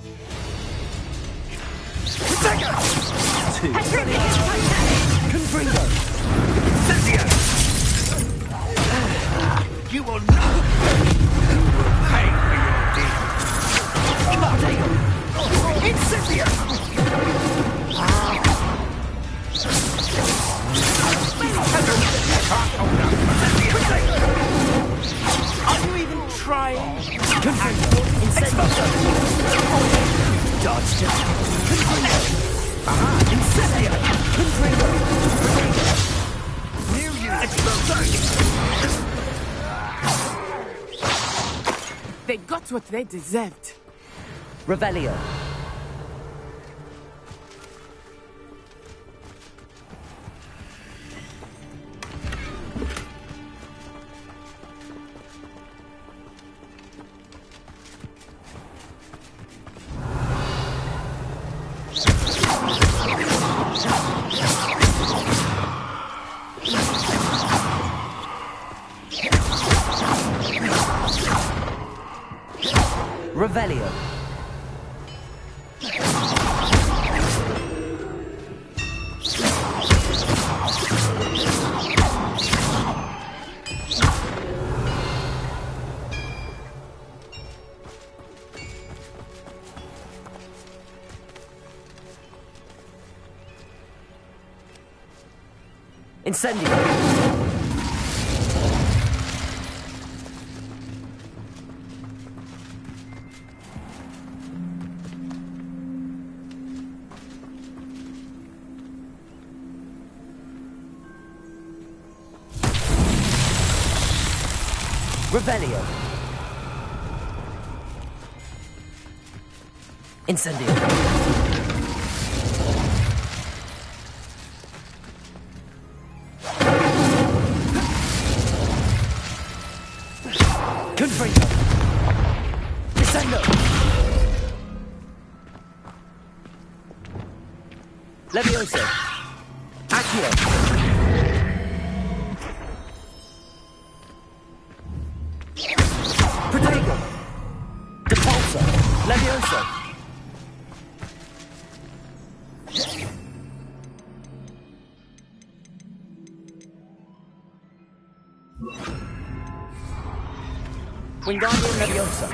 You will not! You will pay for your deeds! Incendio! Are you even trying? Incendio! Dodged it! Incendio! New They got what they deserved. Revelio. Revelio. Incendio. Revelio. Incendio. Confringo. Descendo. Levioso. Accio. Protego. Depulso. Levioso. Wingardium Leviosa.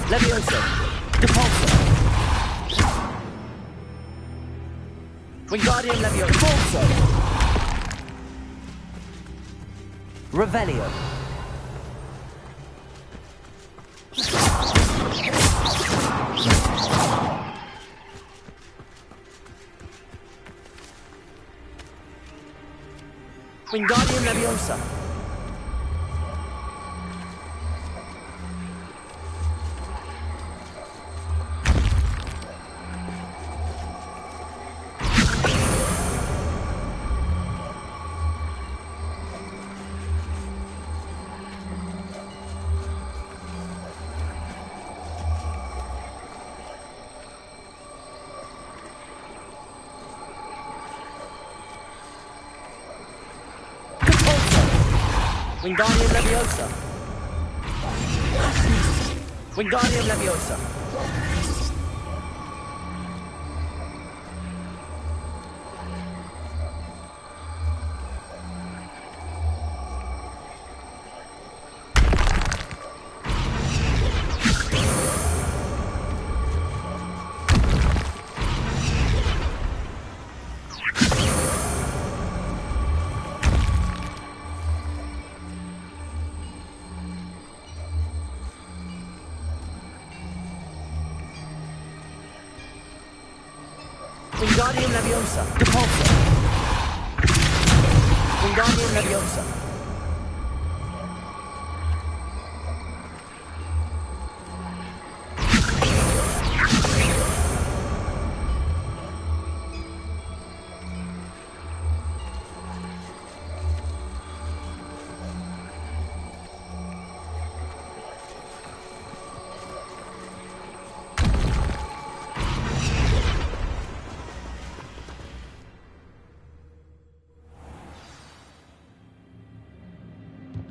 Leviosa. Depulso. Wingardium Leviosa. Depulso. Revelio. Wingardium Leviosa. Wingardium Leviosa. Wingardium Leviosa. Wingardium Leviosa. Depulso. Wingardium Leviosa.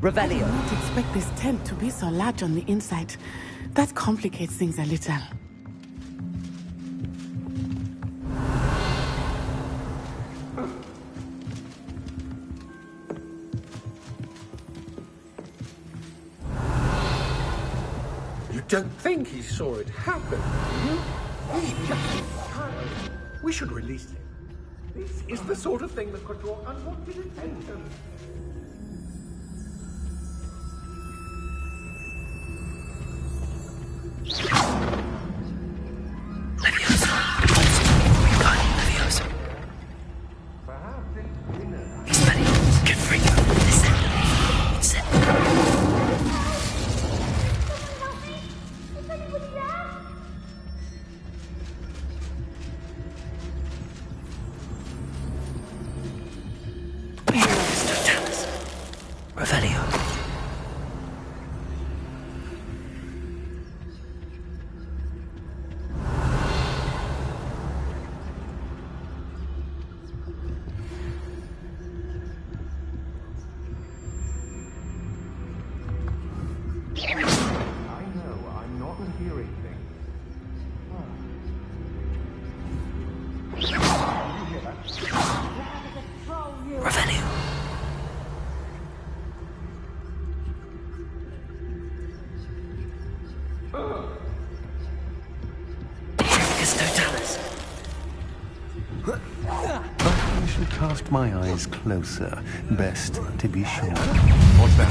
I did Revelio. not expect this tent to be so large on the inside. That complicates things a little. You don't think he saw it happen, do you? He's just a child. We should release him. This is the sort of thing that could draw unwanted attention. Leviosa. Leviosa. Perhaps it's dinner. Expelliarmus. Confringo. Descendo. Incendio. Revelio. I know, I'm not hearing things. Revelio. Totalis. I should cast my eyes closer. Best to be sure. What's that?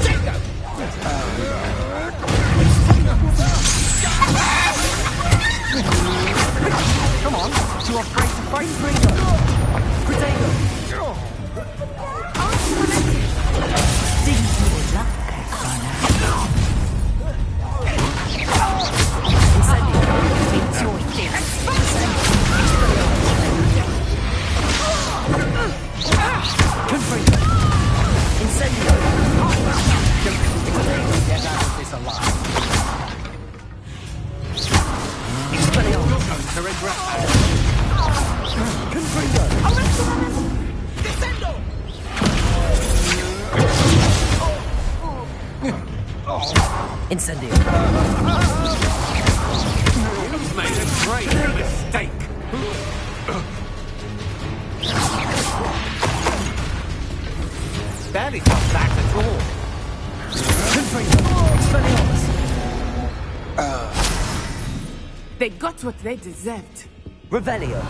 Come on, too afraid to fight, Gringo. Protego. Didn't you luck, Connor? Incendio. Enjoy this. Confringo. Incendio. Get out of this alive. Expelliarmus. Confringo. Descendo! Incendio. You've made a great mistake. Barely got back at all. Confringo. Expelliarmus. They got what they deserved. Revelio.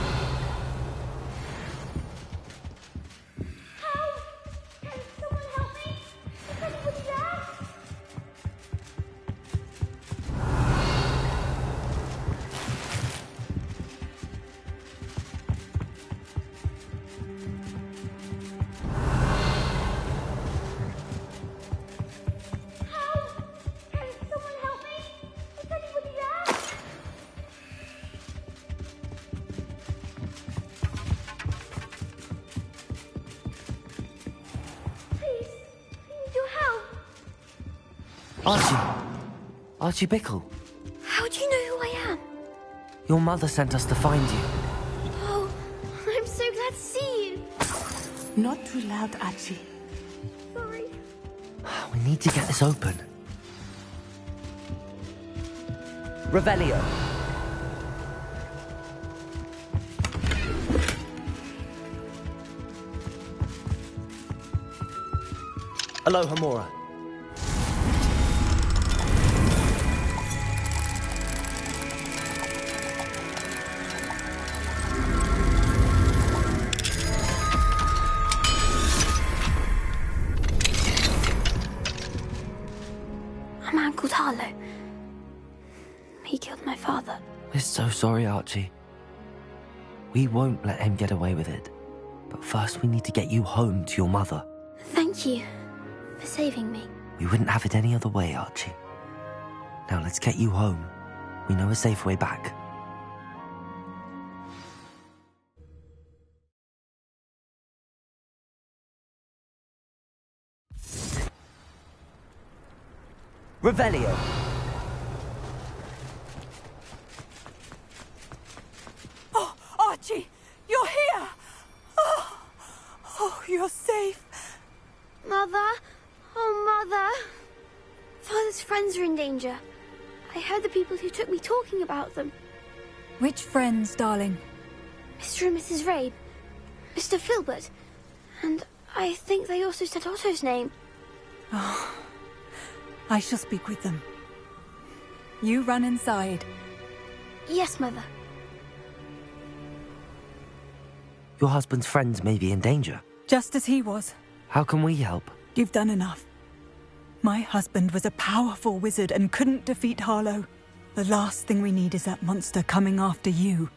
Archie Bickle. How do you know who I am? Your mother sent us to find you. Oh, I'm so glad to see you. Not too loud, Archie. Sorry. We need to get this open. Revelio. Aloha Mora. A man called Harlow. He killed my father. We're so sorry, Archie. We won't let him get away with it. But first we need to get you home to your mother. Thank you for saving me. We wouldn't have it any other way, Archie. Now let's get you home. We know a safe way back. Revelio. Oh, Archie, you're here! Oh, you're safe. Mother, Oh, Mother. Father's friends are in danger. I heard the people who took me talking about them. Which friends, darling? Mr. and Mrs. Rabe, Mr. Filbert, and I think they also said Otto's name. Oh, I shall speak with them. You run inside. Yes, Mother. Your husband's friends may be in danger. Just as he was. How can we help? You've done enough. My husband was a powerful wizard and couldn't defeat Harlow. The last thing we need is that monster coming after you.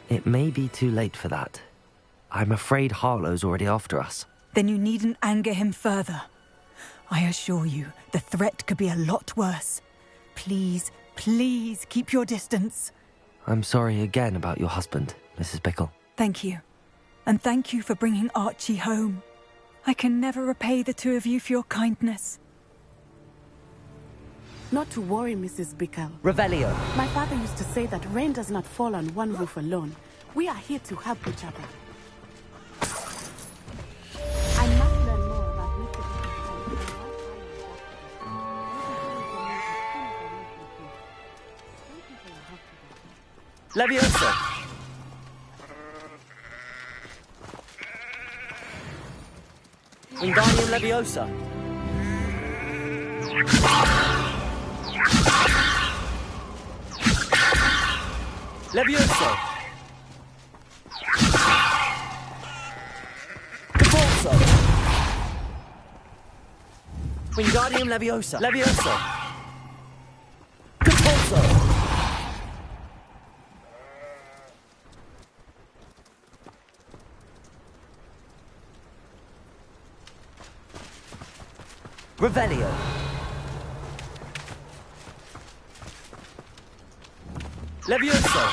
It may be too late for that. I'm afraid Harlow's already after us. Then you needn't anger him further. I assure you, the threat could be a lot worse. Please, please keep your distance. I'm sorry again about your husband, Mrs. Bickle. Thank you. And thank you for bringing Archie home. I can never repay the two of you for your kindness. Not to worry, Mrs. Bickle. Revelio. My father used to say that rain does not fall on one roof alone. We are here to help each other. I must learn more about Mr. Leviosa! Wingardium Leviosa! Levioso! Capulso! Wingardium Leviosa! Levioso! Capulso! Revelio! Levioso!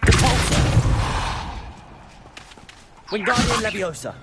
Capulso! Wingardium Leviosa!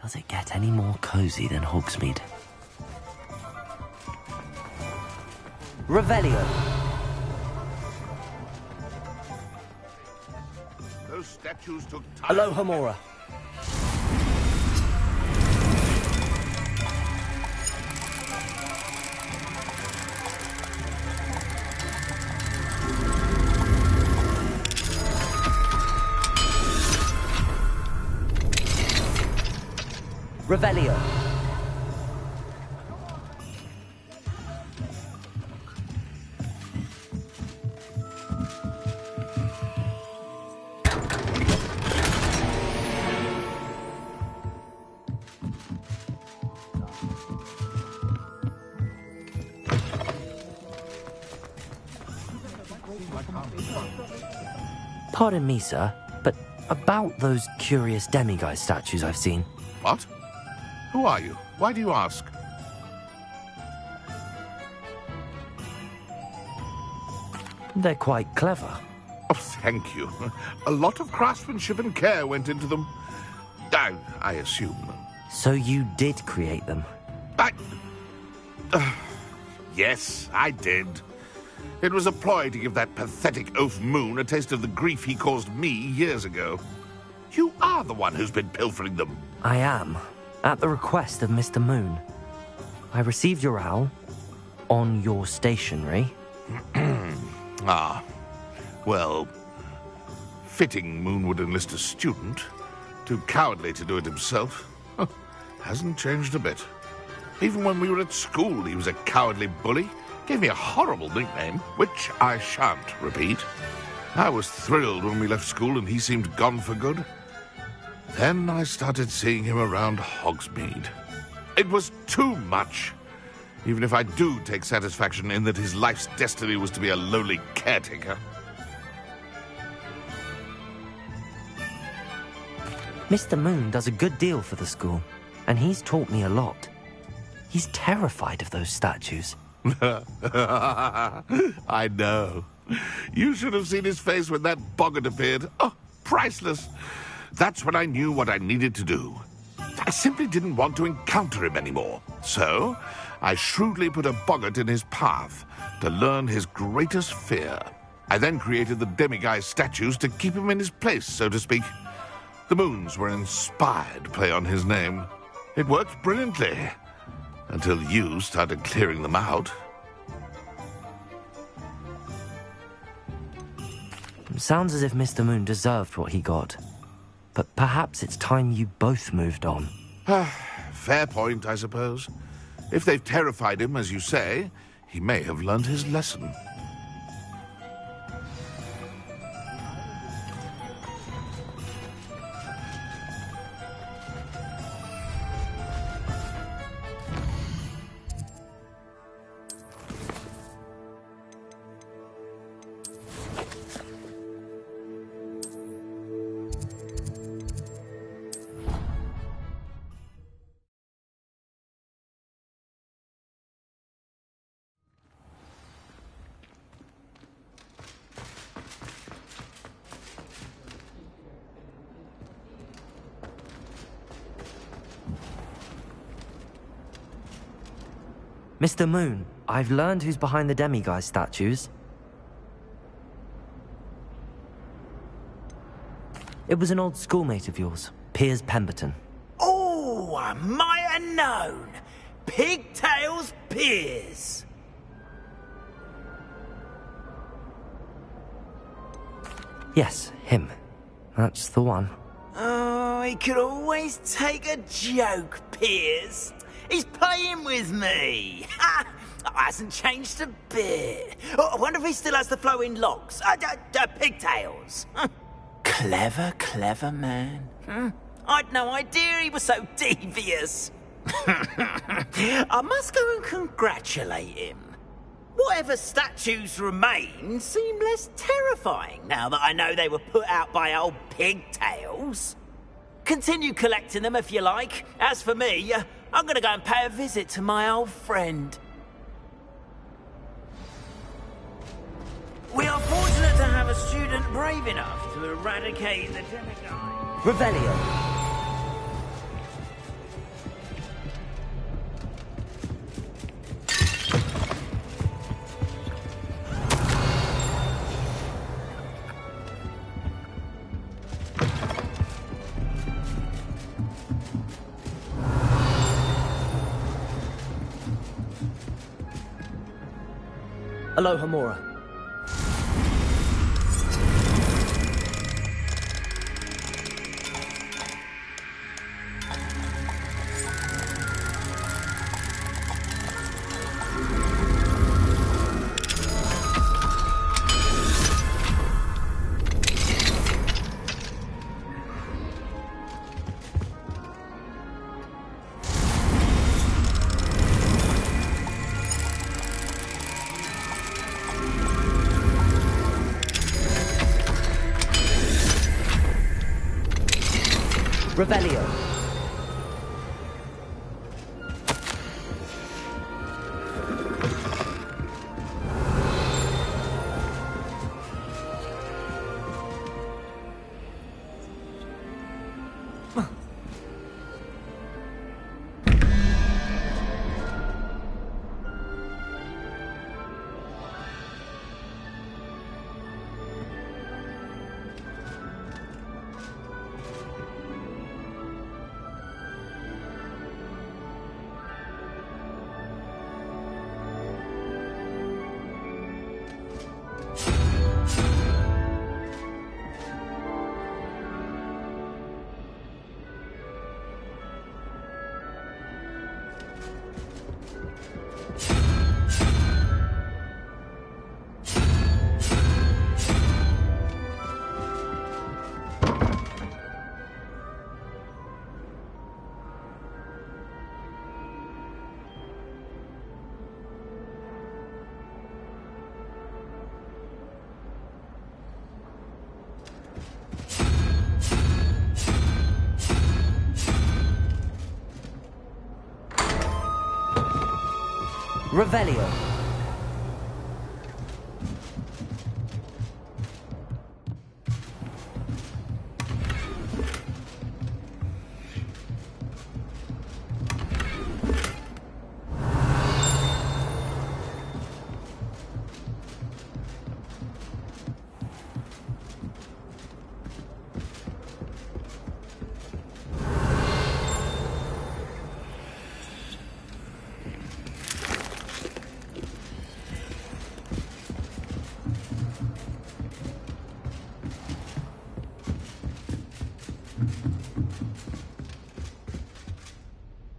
Does it get any more cozy than Hogsmeade? Revelio! Those statues took time. Aloha Mora! Revelio! Pardon me, sir, but about those curious demiguise statues I've seen. What? Who are you? Why do you ask? They're quite clever. Oh, thank you. A lot of craftsmanship and care went into them. I assume. So you did create them? Yes, I did. It was a ploy to give that pathetic oaf Moon a taste of the grief he caused me years ago. You are the one who's been pilfering them. I am, at the request of Mr. Moon. I received your owl on your stationery. Ah, well, fitting Moon would enlist a student. Too cowardly to do it himself. Hasn't changed a bit. Even when we were at school, he was a cowardly bully. Gave me a horrible nickname, which I shan't repeat. I was thrilled when we left school and he seemed gone for good. Then I started seeing him around Hogsmeade. It was too much. Even if I do take satisfaction in that his life's destiny was to be a lowly caretaker. Mr. Moon does a good deal for the school, and he's taught me a lot. He's terrified of those statues. I know. You should have seen his face when that boggart appeared. Oh, priceless. That's when I knew what I needed to do. I simply didn't want to encounter him anymore. So, I shrewdly put a boggart in his path to learn his greatest fear. I then created the demiguise statues to keep him in his place, so to speak. The moons were an inspired play on his name. It worked brilliantly. Until you started clearing them out. Sounds as if Mr. Moon deserved what he got. But perhaps it's time you both moved on. Fair point, I suppose. If they've terrified him, as you say, he may have learned his lesson. Mr. Moon, I've learned who's behind the demiguise statues. It was an old schoolmate of yours, Piers Pemberton. Oh, I might have known. Pigtails Piers. Yes, him. That's the one. Oh, he could always take a joke, Piers. He's playing with me. Ha! Hasn't changed a bit. I wonder if he still has the flowing locks. Pigtails. Clever, clever man. I'd no idea he was so devious. I must go and congratulate him. Whatever statues remain seem less terrifying now that I know they were put out by old Pigtails. Continue collecting them if you like. As for me, I'm going to go and pay a visit to my old friend. We are fortunate to have a student brave enough to eradicate the demiguise. Revelio. Aloha Mora. Revelio. Revelio.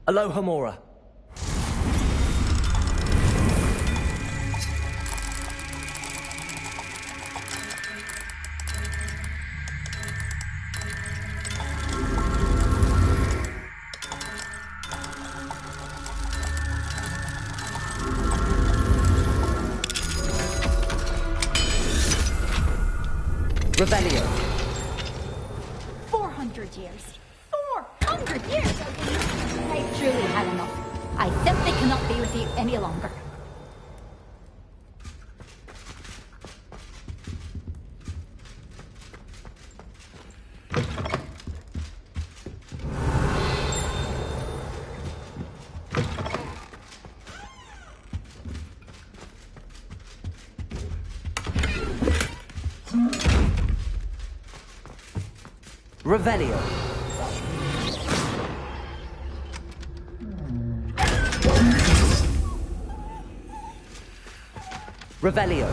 Alohomora. Revelio. 400 years. 400 years! I've truly had enough. I simply cannot be with you any longer. Revelio. Revelio.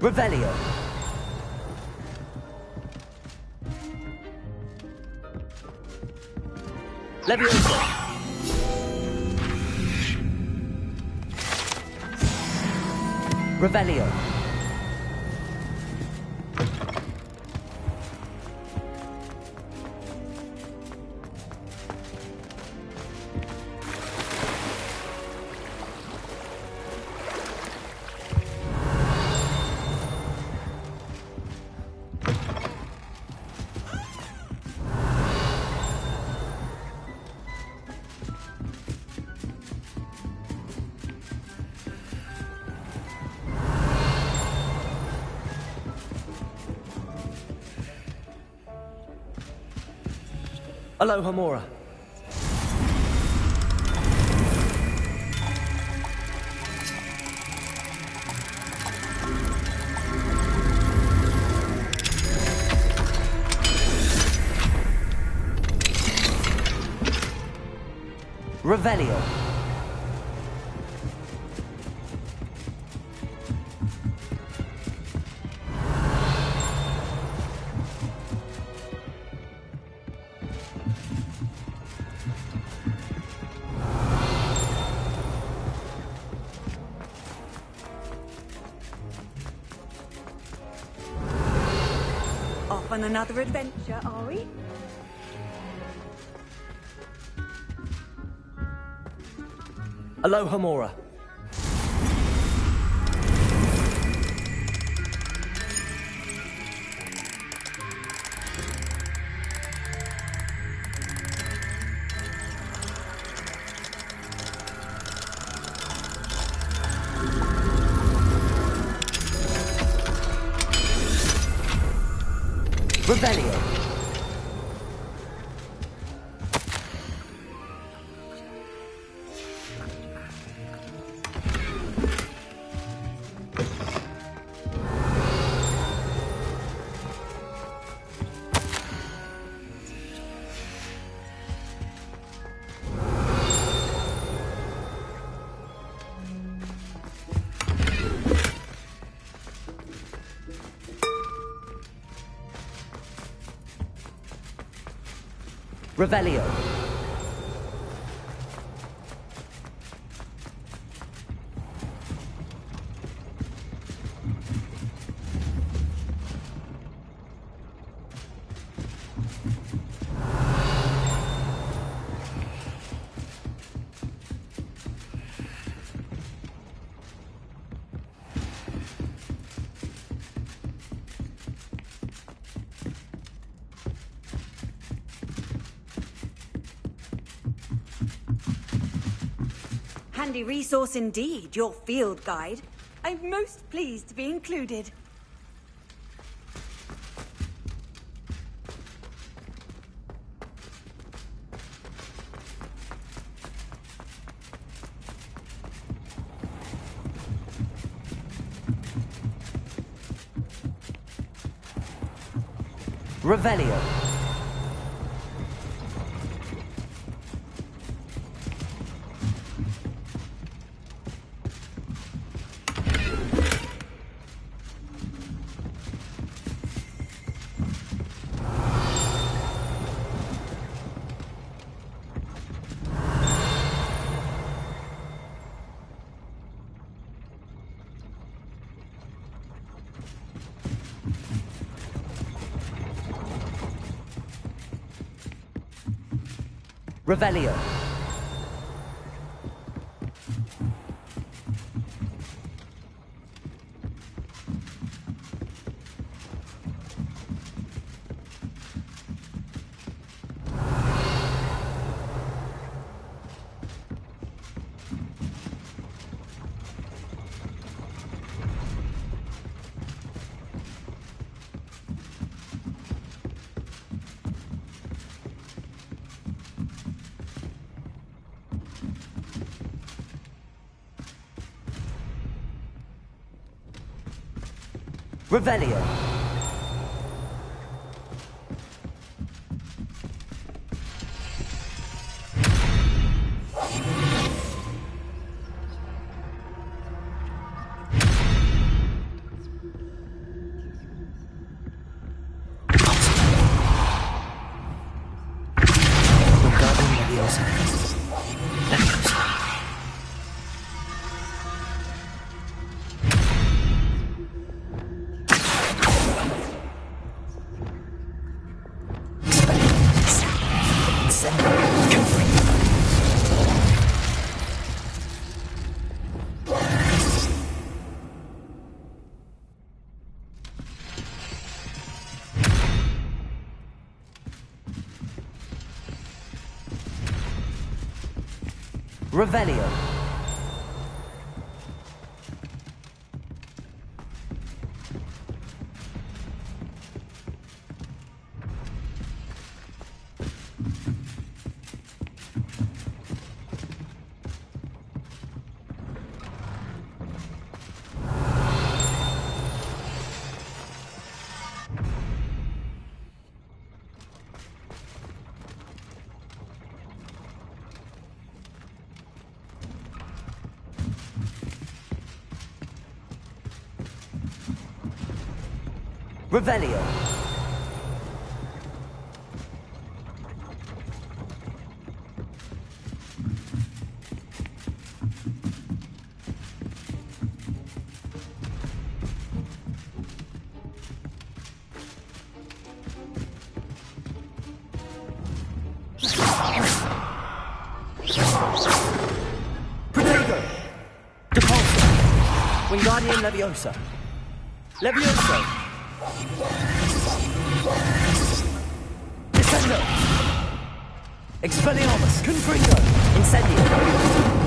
Revelio. Levioso. Revelio. Alohomora. Revelio. Off on another adventure, are we? Alohomora. Revelio. Revelio. handy resource indeed, your field guide. I'm most pleased to be included. Revelio. Revelio. Revelio. Revelio. Revelio. Protego. Depulso. Wingardium Leviosa. Levioso. Descendo! Expelliarmus! Confringo! Incendio!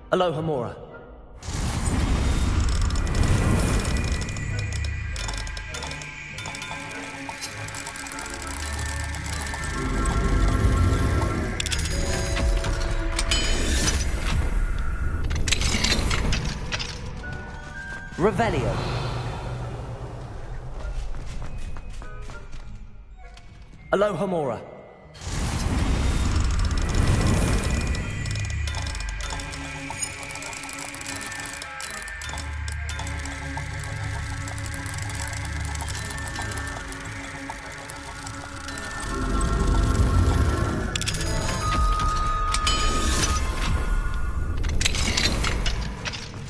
Aloha Mora. Revelio. Alohomora.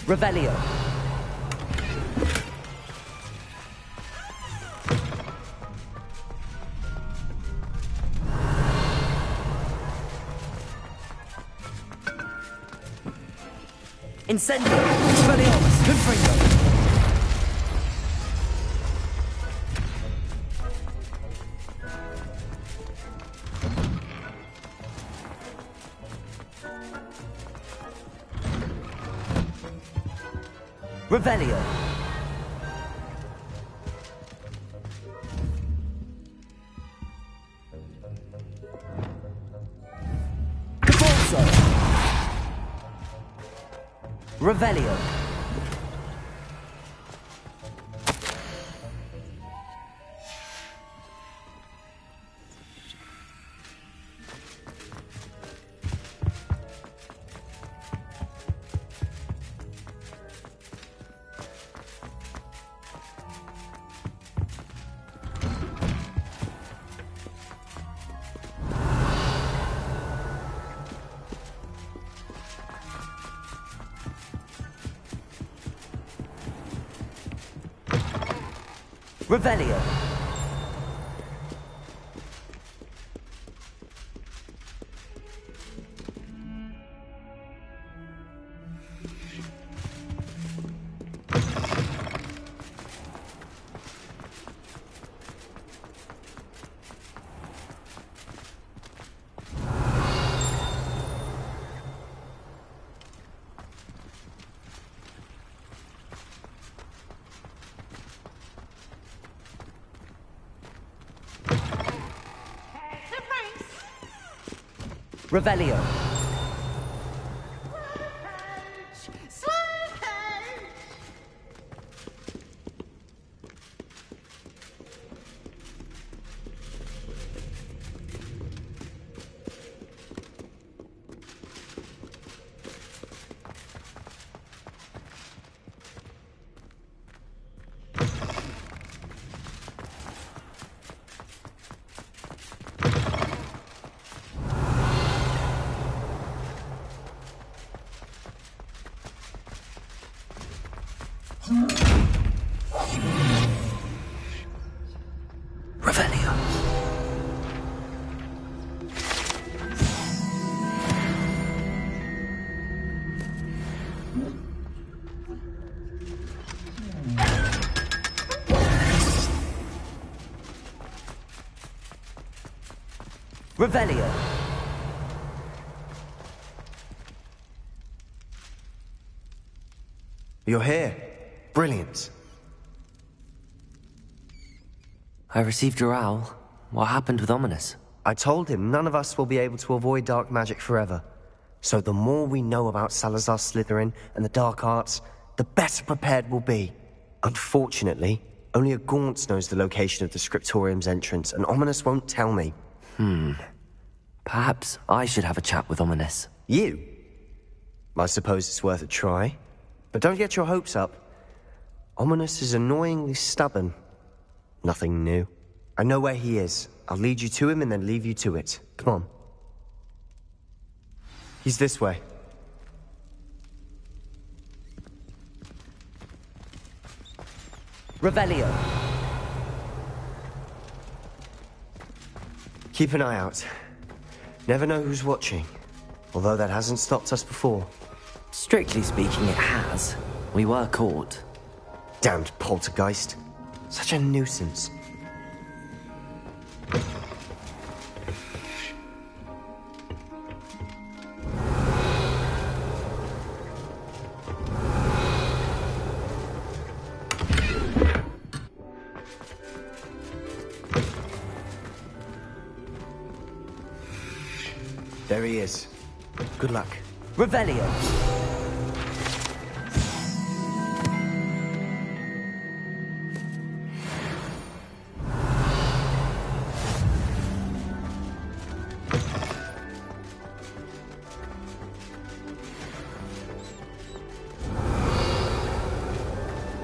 Revelio. Incendio. Expelliarmus. Confringo. Revelio. Cabalzo. Revelio. Revelio. Revelio. Revelio. Revelio. You're here. Brilliant. I received your owl. What happened with Ominous? I told him none of us will be able to avoid dark magic forever. So the more we know about Salazar Slytherin and the dark arts, the better prepared we'll be. Unfortunately, only a Gaunt knows the location of the Scriptorium's entrance, and Ominous won't tell me. Perhaps I should have a chat with Ominous. You? I suppose it's worth a try. But don't get your hopes up. Ominous is annoyingly stubborn. Nothing new. I know where he is. I'll lead you to him and then leave you to it. Come on. He's this way. Revelio. Keep an eye out. Never know who's watching. Although that hasn't stopped us before. Strictly speaking, it has. We were caught. Damned poltergeist. Such a nuisance. There he is. Good luck. Revelio.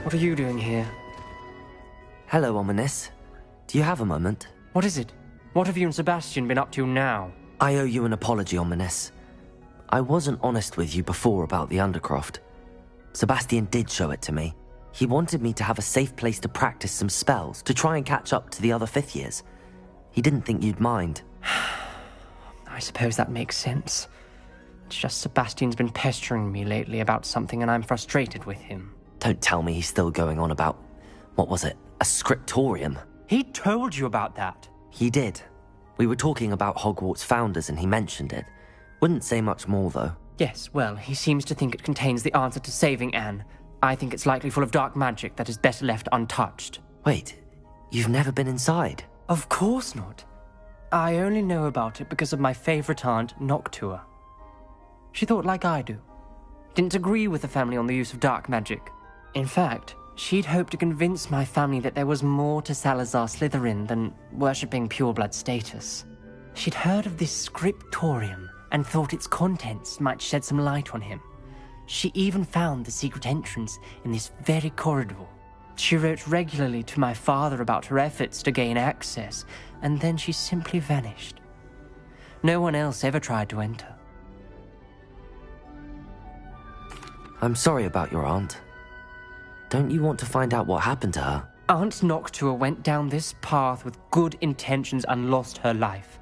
What are you doing here? Hello, Ominous. Do you have a moment? What is it? What have you and Sebastian been up to now? I owe you an apology, Ominous. I wasn't honest with you before about the Undercroft. Sebastian did show it to me. He wanted me to have a safe place to practice some spells, to try and catch up to the other 5th years. He didn't think you'd mind. I suppose that makes sense. It's just Sebastian's been pestering me lately about something and I'm frustrated with him. Don't tell me he's still going on about, what was it, a scriptorium? He told you about that. He did. We were talking about Hogwarts founders and he mentioned it. Wouldn't say much more, though. Yes, well, he seems to think it contains the answer to saving Anne. I think it's likely full of dark magic that is better left untouched. Wait, you've never been inside? Of course not. I only know about it because of my favorite aunt, Noctua. She thought like I do. Didn't agree with the family on the use of dark magic. In fact, she'd hoped to convince my family that there was more to Salazar Slytherin than worshipping pureblood status. She'd heard of this scriptorium and thought its contents might shed some light on him. She even found the secret entrance in this very corridor. She wrote regularly to my father about her efforts to gain access, and then she simply vanished. No one else ever tried to enter. I'm sorry about your aunt. Don't you want to find out what happened to her? Aunt Noctua went down this path with good intentions and lost her life.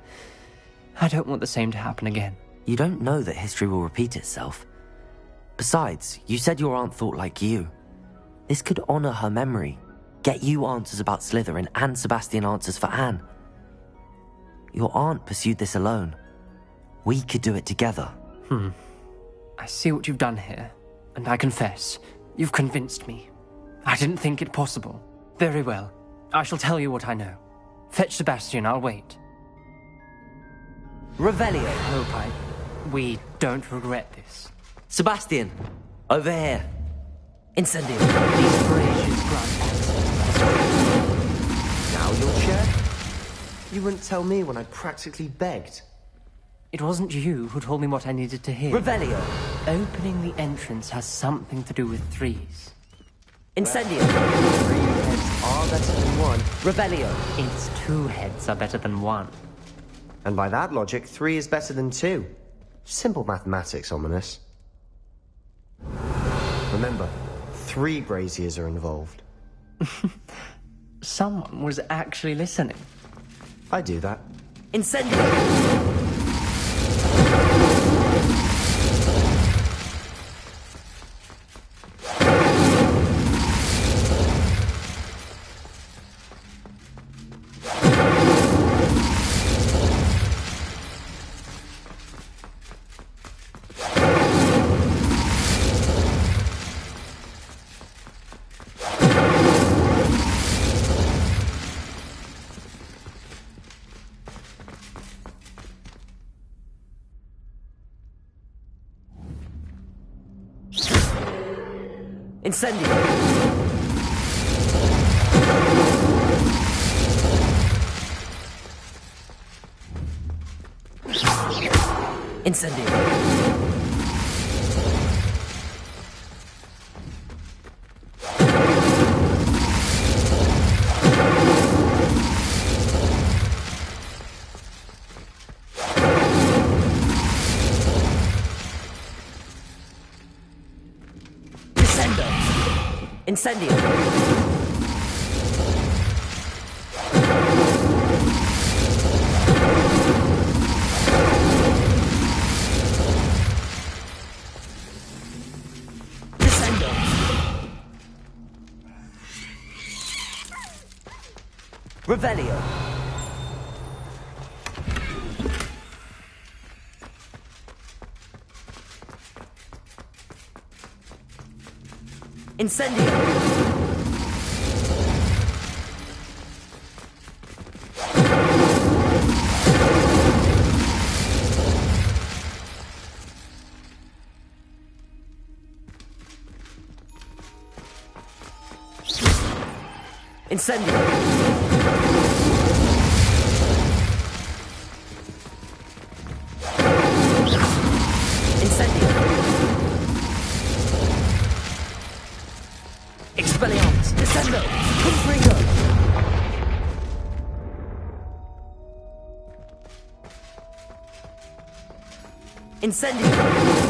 I don't want the same to happen again. You don't know that history will repeat itself. Besides, you said your aunt thought like you. This could honor her memory, get you answers about Slytherin and Sebastian answers for Anne. Your aunt pursued this alone. We could do it together. I see what you've done here, and I confess, you've convinced me. I didn't think it possible. Very well. I shall tell you what I know. Fetch Sebastian, I'll wait. Revelio. Hope we don't regret this. Sebastian, over here. Incendio. These braziers grant access. Now you'll share? You wouldn't tell me when I practically begged. It wasn't you who told me what I needed to hear. Revelio. Opening the entrance has something to do with 3s. Incendio. 3 heads are better than 1. Revelio. It's 2 heads are better than 1. And by that logic, 3 is better than 2. Simple mathematics, Ominous. Remember, 3 braziers are involved. Someone was actually listening. I do that. Incendio. Incendio. Incendio. Incendio. Descendo. Revelio. Incendio. Incendio. Incendio. Expelliarmus! Descendo! Confringo! Incendio!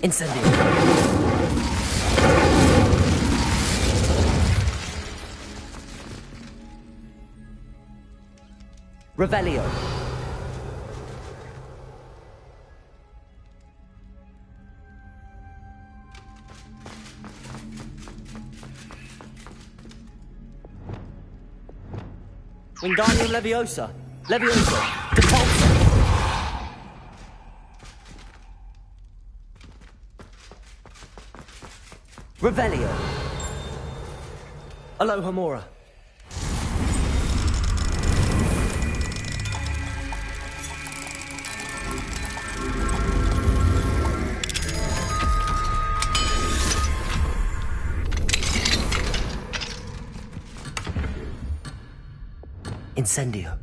Incendio! Revelio! Wingardium Leviosa! Leviosa! Depulso! Revelio! Alohomora! Incendio!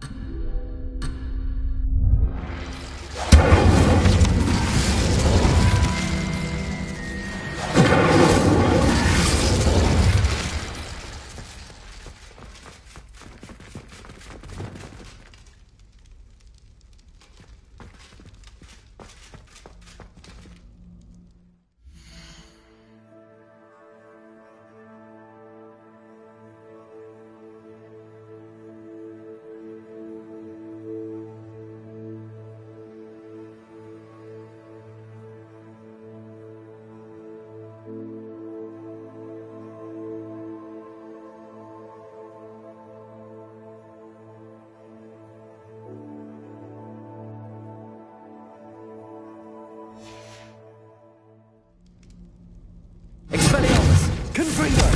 Expelliarmus! Confringo!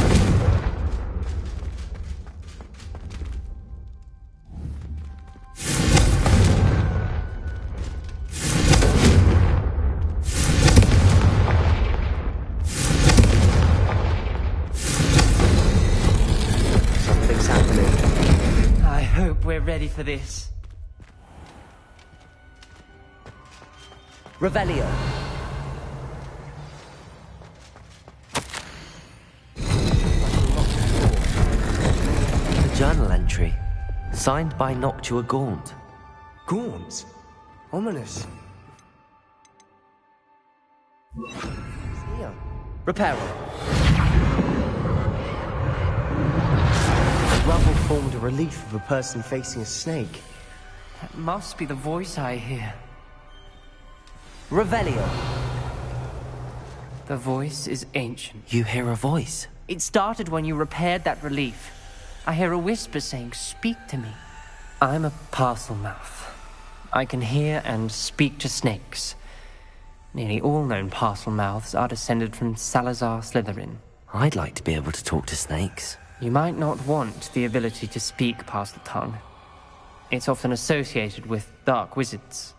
Something's happening. I hope we're ready for this. Revelio! Journal entry, signed by Noctua Gaunt. Gaunt? Ominous. Here. Reparo. The rubble formed a relief of a person facing a snake. That must be the voice I hear. Revelio. The voice is ancient. You hear a voice? It started when you repaired that relief. I hear a whisper saying, "Speak to me." I'm a parcel mouth. I can hear and speak to snakes. Nearly all known parcel mouths are descended from Salazar Slytherin. I'd like to be able to talk to snakes. You might not want the ability to speak parcel tongue. It's often associated with dark wizards.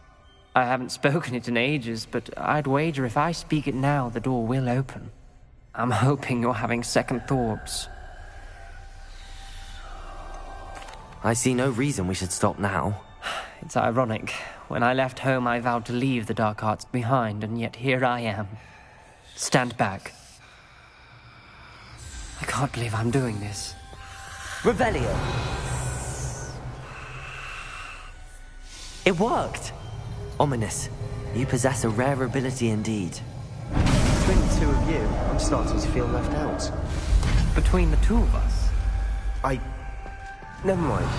I haven't spoken it in ages, but I'd wager if I speak it now, the door will open. I'm hoping you're having second thoughts. I see no reason we should stop now. It's ironic. When I left home, I vowed to leave the dark arts behind, and yet here I am. Stand back. I can't believe I'm doing this. Revelio! It worked! Ominous. You possess a rare ability indeed. Between the two of you, I'm starting to feel left out. Between the two of us? Never mind.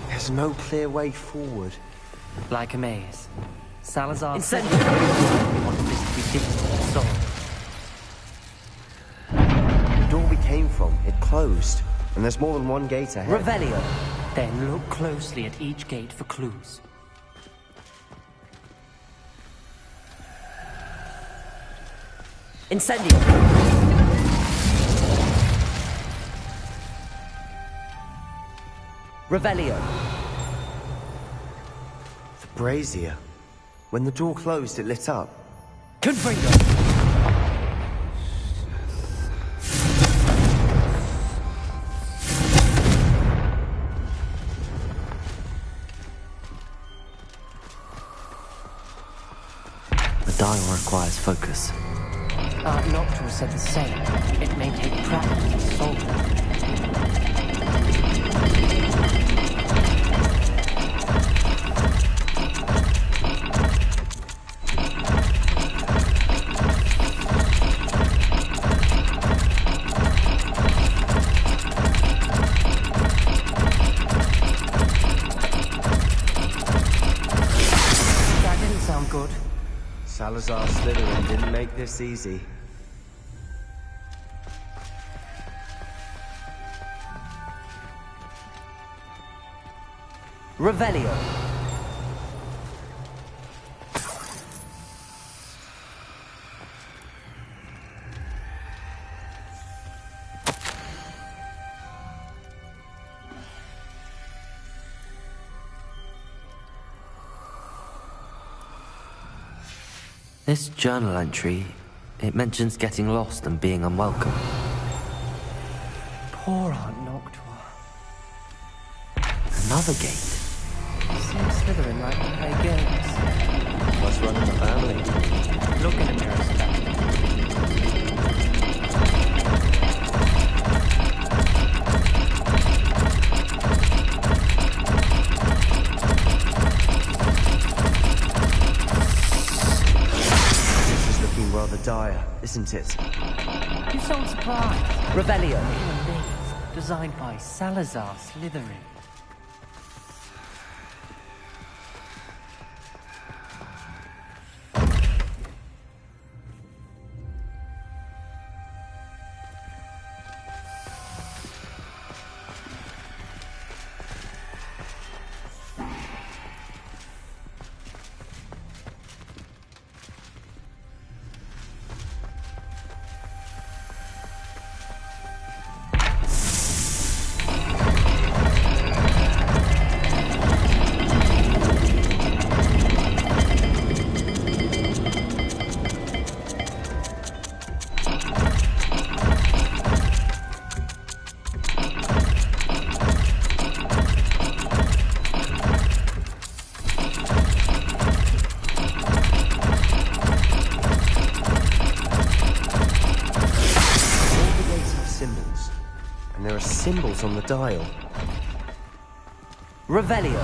There's no clear way forward. Like a maze. Salazar Incendio! We wanted this to be difficult to solve. The door we came from, it closed. And there's more than one gate ahead. Revelio! Then look closely at each gate for clues. Incendio! Revelio. The brazier. When the door closed, it lit up. Confringo! The dial requires focus. Noctua said the same. It may take practice to solve it. That didn't sound good. Salazar Slytherin didn't make this easy. Revelio. This journal entry, it mentions getting lost and being unwelcome. Poor Aunt Noctua. Another gate. Seems Slytherin like to play games. Must run in the family. Look in a mirror, Sebastian. This is looking rather dire, isn't it? You sound surprised. Revelio. A maze designed by Salazar Slytherin. And there are symbols on the dial. Revelio.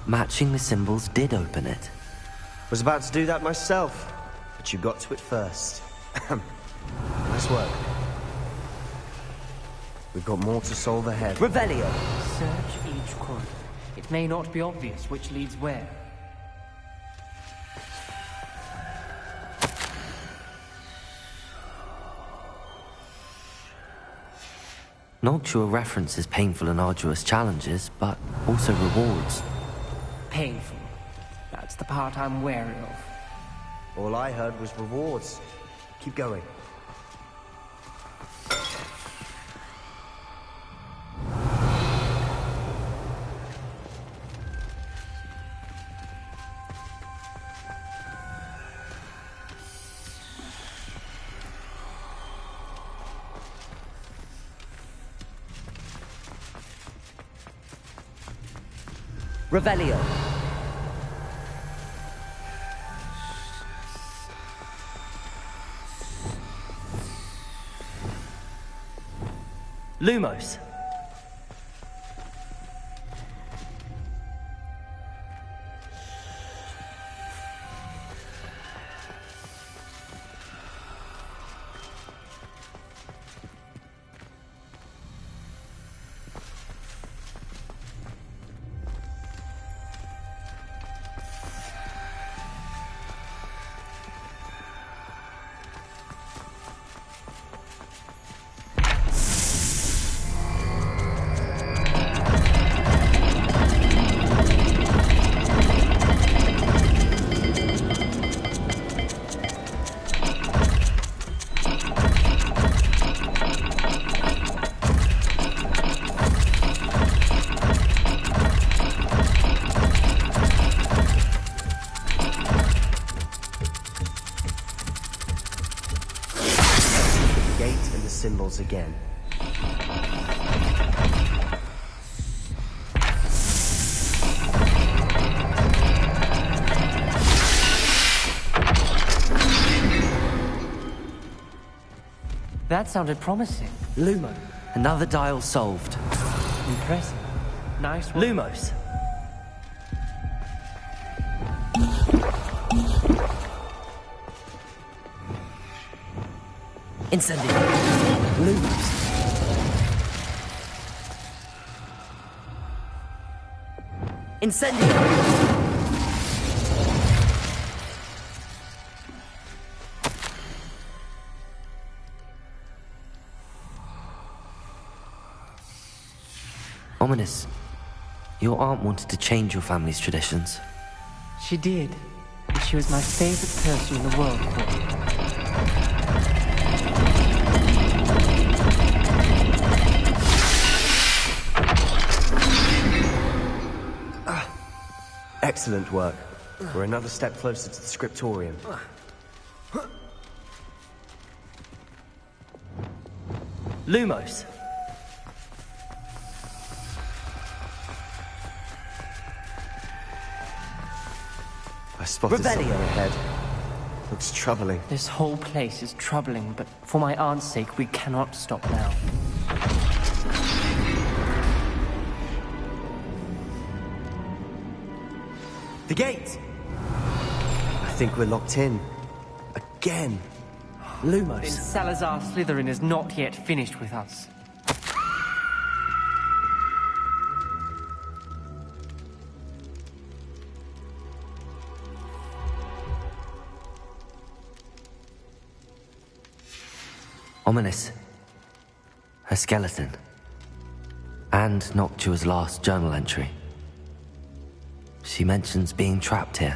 Matching the symbols did open it. Was about to do that myself, but you got to it first. Nice work. We've got more to solve ahead. Revelio! Search each quote. It may not be obvious which leads where. Noctua references painful and arduous challenges, but also rewards. Painful. That's the part I'm wary of. All I heard was rewards. Keep going. Revelio. Lumos. symbols again. That sounded promising. Lumo. Another dial solved. Impressive. Nice one. Lumos. Incendio. Lumos. Incendio. Ominous. Your aunt wanted to change your family's traditions. She did. And she was my favorite person in the world for it. Excellent work. We're another step closer to the scriptorium. Lumos. I spotted something Revelio. ahead. Looks troubling. This whole place is troubling, but for my aunt's sake, we cannot stop now. The gate! I think we're locked in. Again. Then Lumos. Salazar Slytherin is not yet finished with us. Ominous. Her skeleton. And Noctua's last journal entry. She mentions being trapped here.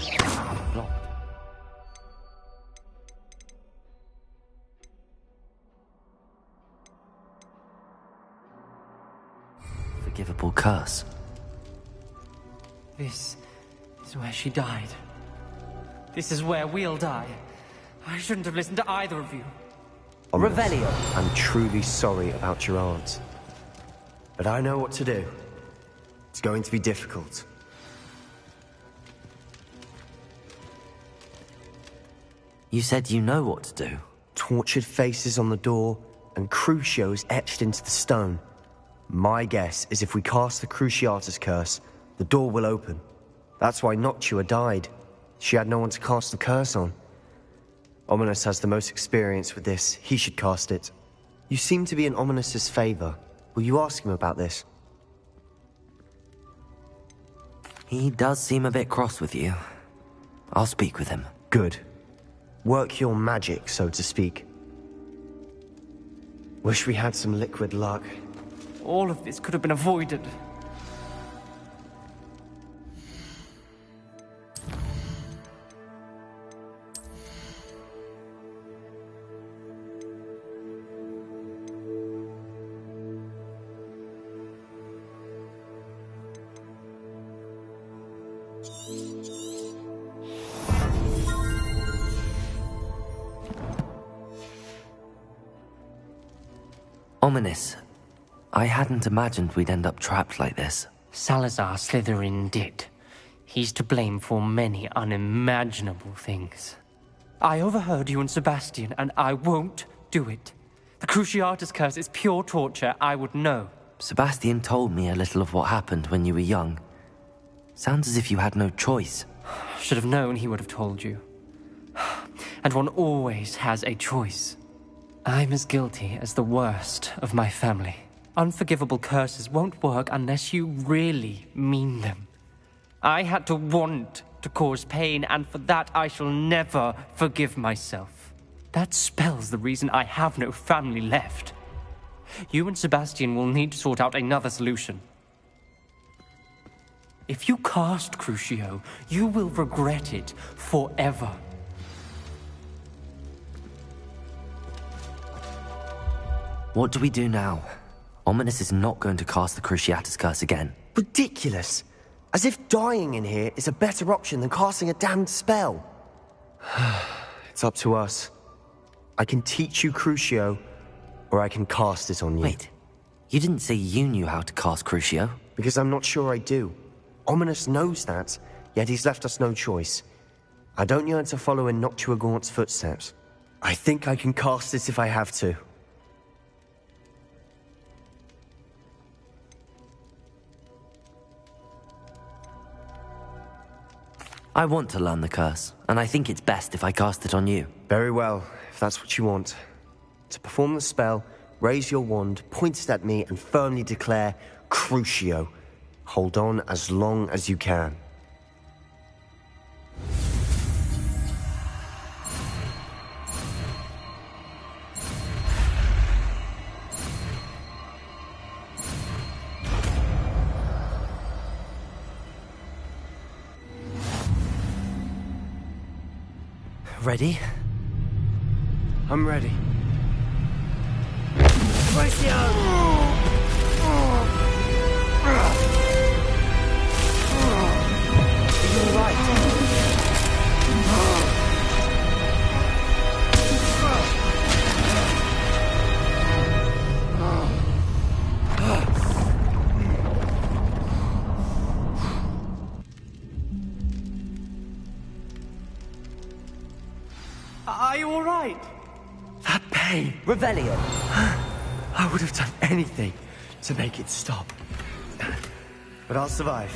Forgivable curse. This is where she died. This is where we'll die. I shouldn't have listened to either of you. Ominous. Revelio. I'm truly sorry about your aunt. But I know what to do. It's going to be difficult. You said you know what to do. Tortured faces on the door, and Crucios etched into the stone. My guess is if we cast the Cruciatus curse, the door will open. That's why Noctua died. She had no one to cast the curse on. Ominous has the most experience with this. He should cast it. You seem to be in Ominous's favor. Will you ask him about this? He does seem a bit cross with you. I'll speak with him. Good. Work your magic, so to speak. Wish we had some liquid luck. All of this could have been avoided. Ominous. I hadn't imagined we'd end up trapped like this. Salazar Slytherin did. He's to blame for many unimaginable things. I overheard you and Sebastian, and I won't do it. The Cruciatus curse is pure torture, I would know. Sebastian told me a little of what happened when you were young. Sounds as if you had no choice. Should have known he would have told you. And one always has a choice. I'm as guilty as the worst of my family. Unforgivable curses won't work unless you really mean them. I had to want to cause pain, and for that I shall never forgive myself. That spells the reason I have no family left. You and Sebastian will need to sort out another solution. If you cast Crucio, you will regret it forever. What do we do now? Ominous is not going to cast the Cruciatus curse again. Ridiculous. As if dying in here is a better option than casting a damned spell. It's up to us. I can teach you Crucio, or I can cast it on you. Wait, you didn't say you knew how to cast Crucio? Because I'm not sure I do. Ominous knows that, yet he's left us no choice. I don't yearn to follow in Noctua Gaunt's footsteps. I think I can cast it if I have to. I want to learn the curse, and I think it's best if I cast it on you. Very well, if that's what you want. To perform the spell, raise your wand, point it at me, and firmly declare, Crucio. Hold on as long as you can. Ready? I'm ready. Are you all right? That pain! Revelio! I would have done anything to make it stop. But I'll survive.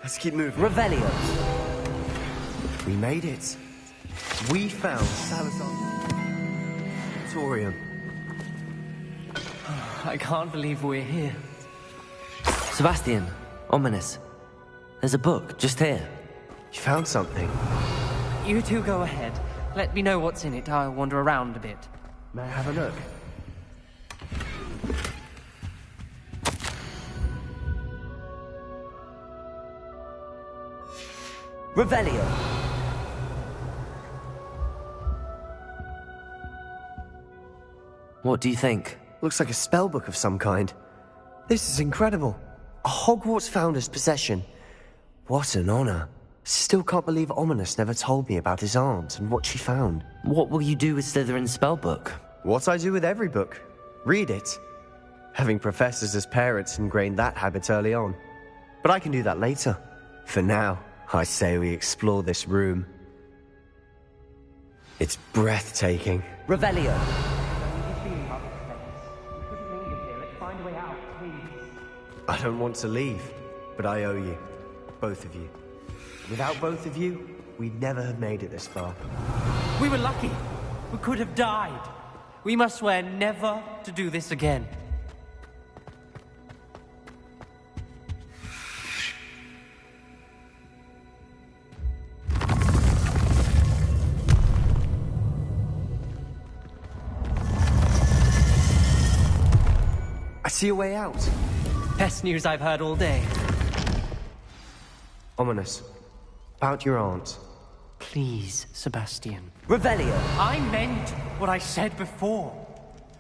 Let's keep moving. Revelio! We made it. We found Salazar's Auditorium. I can't believe we're here. Sebastian, Ominous. There's a book just here. You found something. You two go ahead. Let me know what's in it. I'll wander around a bit. May I have a look? Revelio! What do you think? Looks like a spellbook of some kind. This is incredible. A Hogwarts founder's possession. What an honor. Still can't believe Ominous never told me about his aunt and what she found. What will you do with Slytherin's spellbook? What I do with every book. Read it. Having professors as parents ingrained that habit early on. But I can do that later. For now, I say we explore this room. It's breathtaking. Revelio! I don't want to leave, but I owe you. Both of you. Without both of you, we'd never have made it this far. We were lucky. We could have died. We must swear never to do this again. I see a way out. Best news I've heard all day. Ominous. About your aunt. Please, Sebastian. Revelio! I meant what I said before.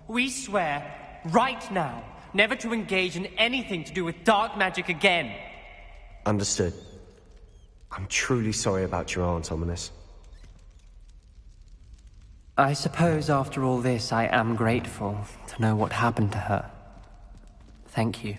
We swear, right now, never to engage in anything to do with dark magic again. Understood. I'm truly sorry about your aunt, Ominous. I suppose after all this, I am grateful to know what happened to her. Thank you.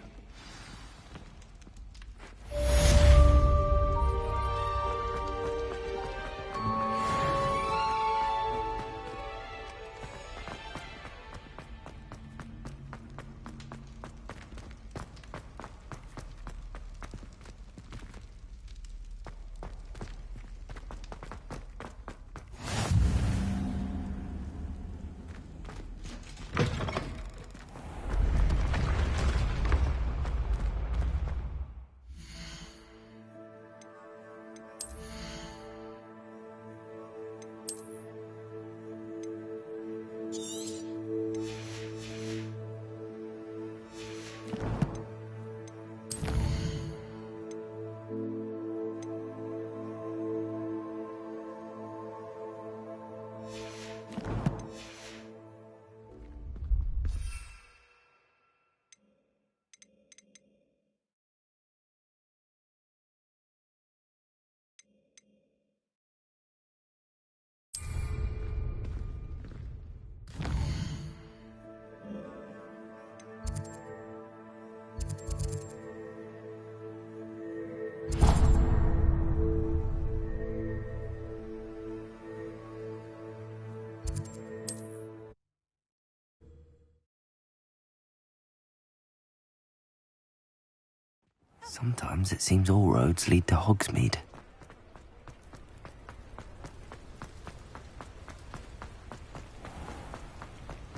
Sometimes it seems all roads lead to Hogsmeade.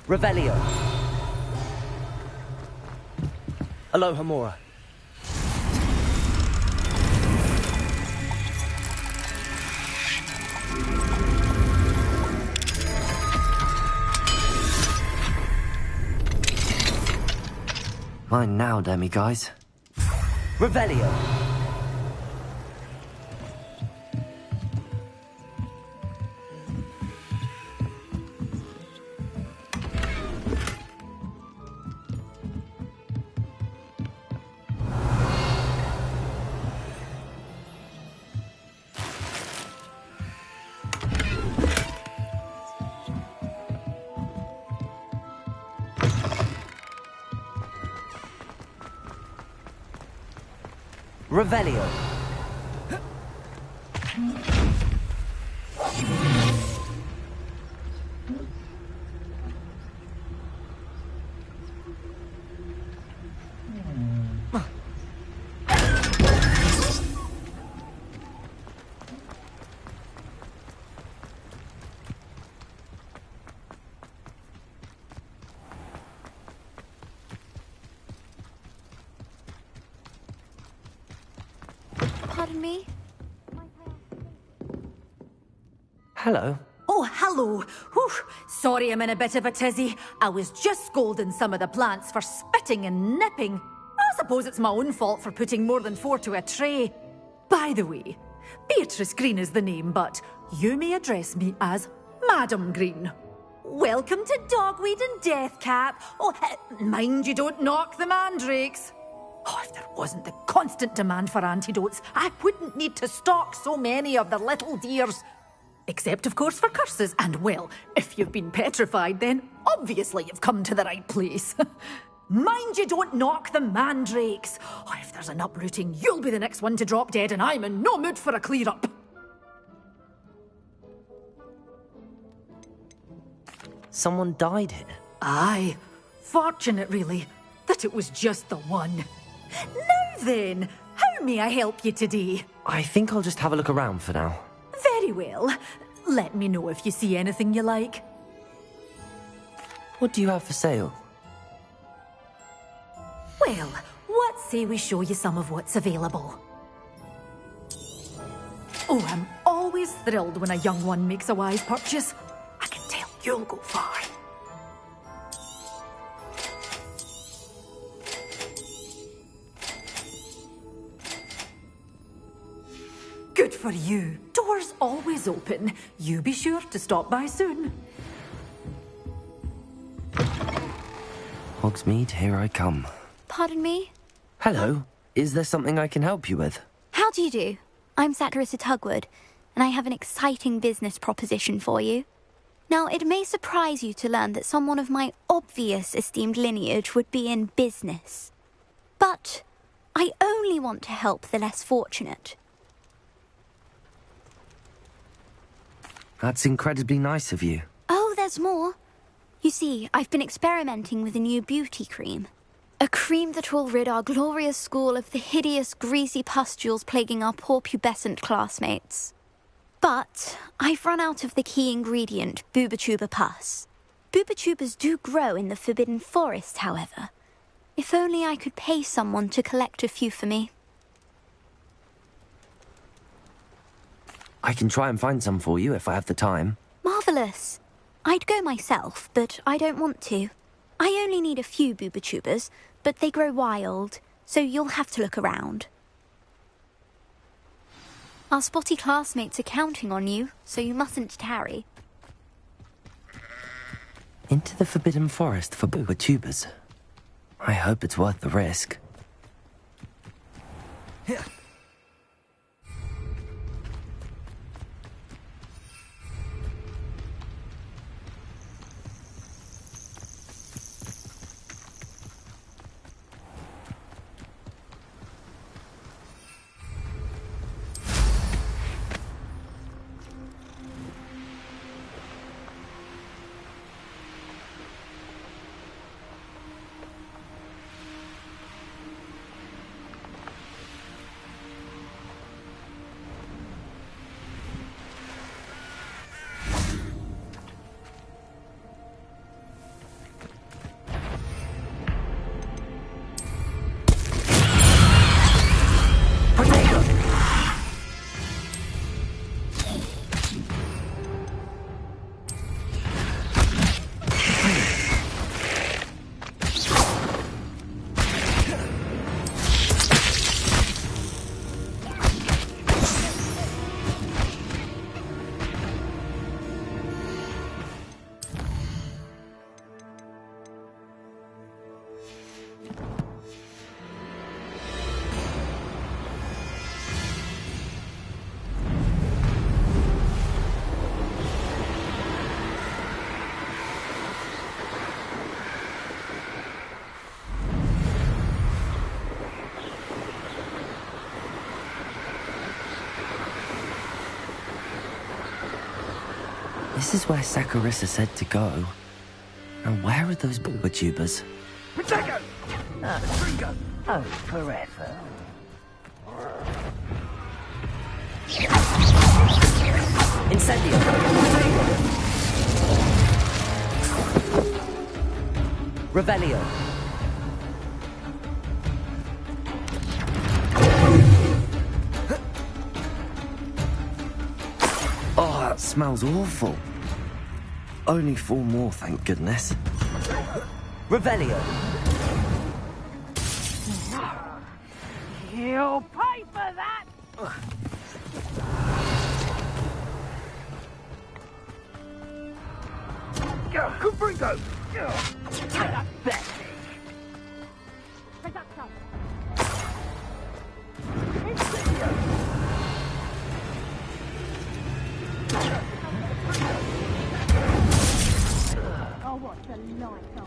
Revelio. Aloha Mora. Mine now, demi-guys. Revelio. Revelio. Pardon me? Hello. Oh, hello. Whew. Sorry I'm in a bit of a tizzy. I was just scolding some of the plants for spitting and nipping. I suppose it's my own fault for putting more than 4 to a tray. By the way, Beatrice Green is the name, but you may address me as Madam Green. Welcome to Dogweed and Deathcap. Oh, mind you don't knock the mandrakes. Oh, if there wasn't the constant demand for antidotes, I wouldn't need to stock so many of the little dears. Except, of course, for curses. And, well, if you've been petrified, then obviously you've come to the right place. Mind you don't knock the mandrakes. Oh, if there's an uprooting, you'll be the next one to drop dead, and I'm in no mood for a clear-up. Someone died here? Aye. Fortunate, really, that it was just the one. Now then, how may I help you today? I think I'll just have a look around for now. Very well. Let me know if you see anything you like. What do you have for sale? Well, what say we show you some of what's available? Oh, I'm always thrilled when a young one makes a wise purchase. I can tell you'll go far. Good for you. Doors always open. You be sure to stop by soon. Hogsmeade, here I come. Pardon me? Hello. Is there something I can help you with? How do you do? I'm Satirissa Tugwood, and I have an exciting business proposition for you. Now, it may surprise you to learn that someone of my obvious esteemed lineage would be in business. But I only want to help the less fortunate. That's incredibly nice of you. Oh, there's more. You see, I've been experimenting with a new beauty cream. A cream that will rid our glorious school of the hideous, greasy pustules plaguing our poor pubescent classmates. But I've run out of the key ingredient, Booba-Tuba pus. Booba-Tubas do grow in the Forbidden Forest, however. If only I could pay someone to collect a few for me. I can try and find some for you if I have the time. Marvellous. I'd go myself, but I don't want to. I only need a few Booba-Tubas, but they grow wild, so you'll have to look around. Our spotty classmates are counting on you, so you mustn't tarry. Into the Forbidden Forest for Booba-Tubas. I hope it's worth the risk. This is where Saccharissa said to go. And where are those Booba-Tubas? Protego! Ringo! Oh, forever. Incendio! Revelio! Oh, that smells awful. Only 4 more, thank goodness. Revelio! You'll pay for that! Confringo! Take that back! Oh, what a night I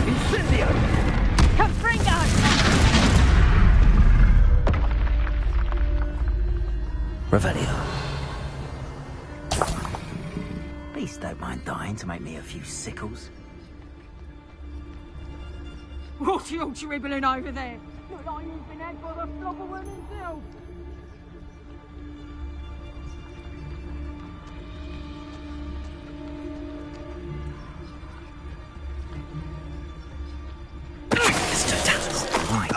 Incendio! Confringo! Revelio. Please don't mind dying to make me a few sickles. What are you all dribbling over there? Look like you've been had by the floggerman himself. It's just right.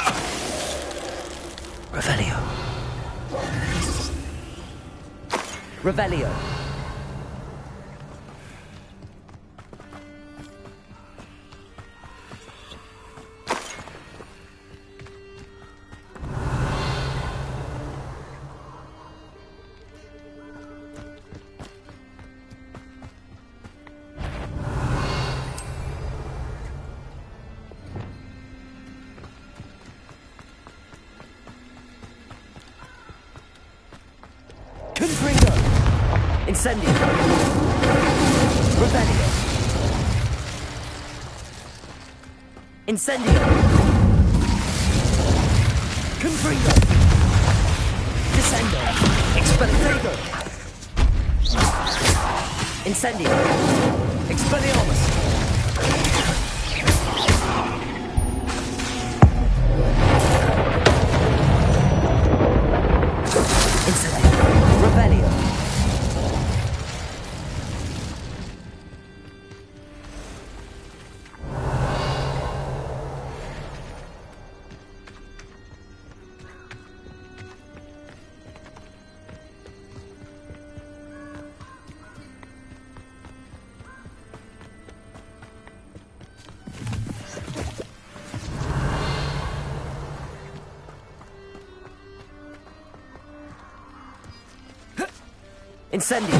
Revelio. Revelio. Confringo! Incendio! Revelio! Incendio! Confringo! Descendo! Expelliarmus! Incendio! Expelliarmus! Incendio! Revelio! Incendio!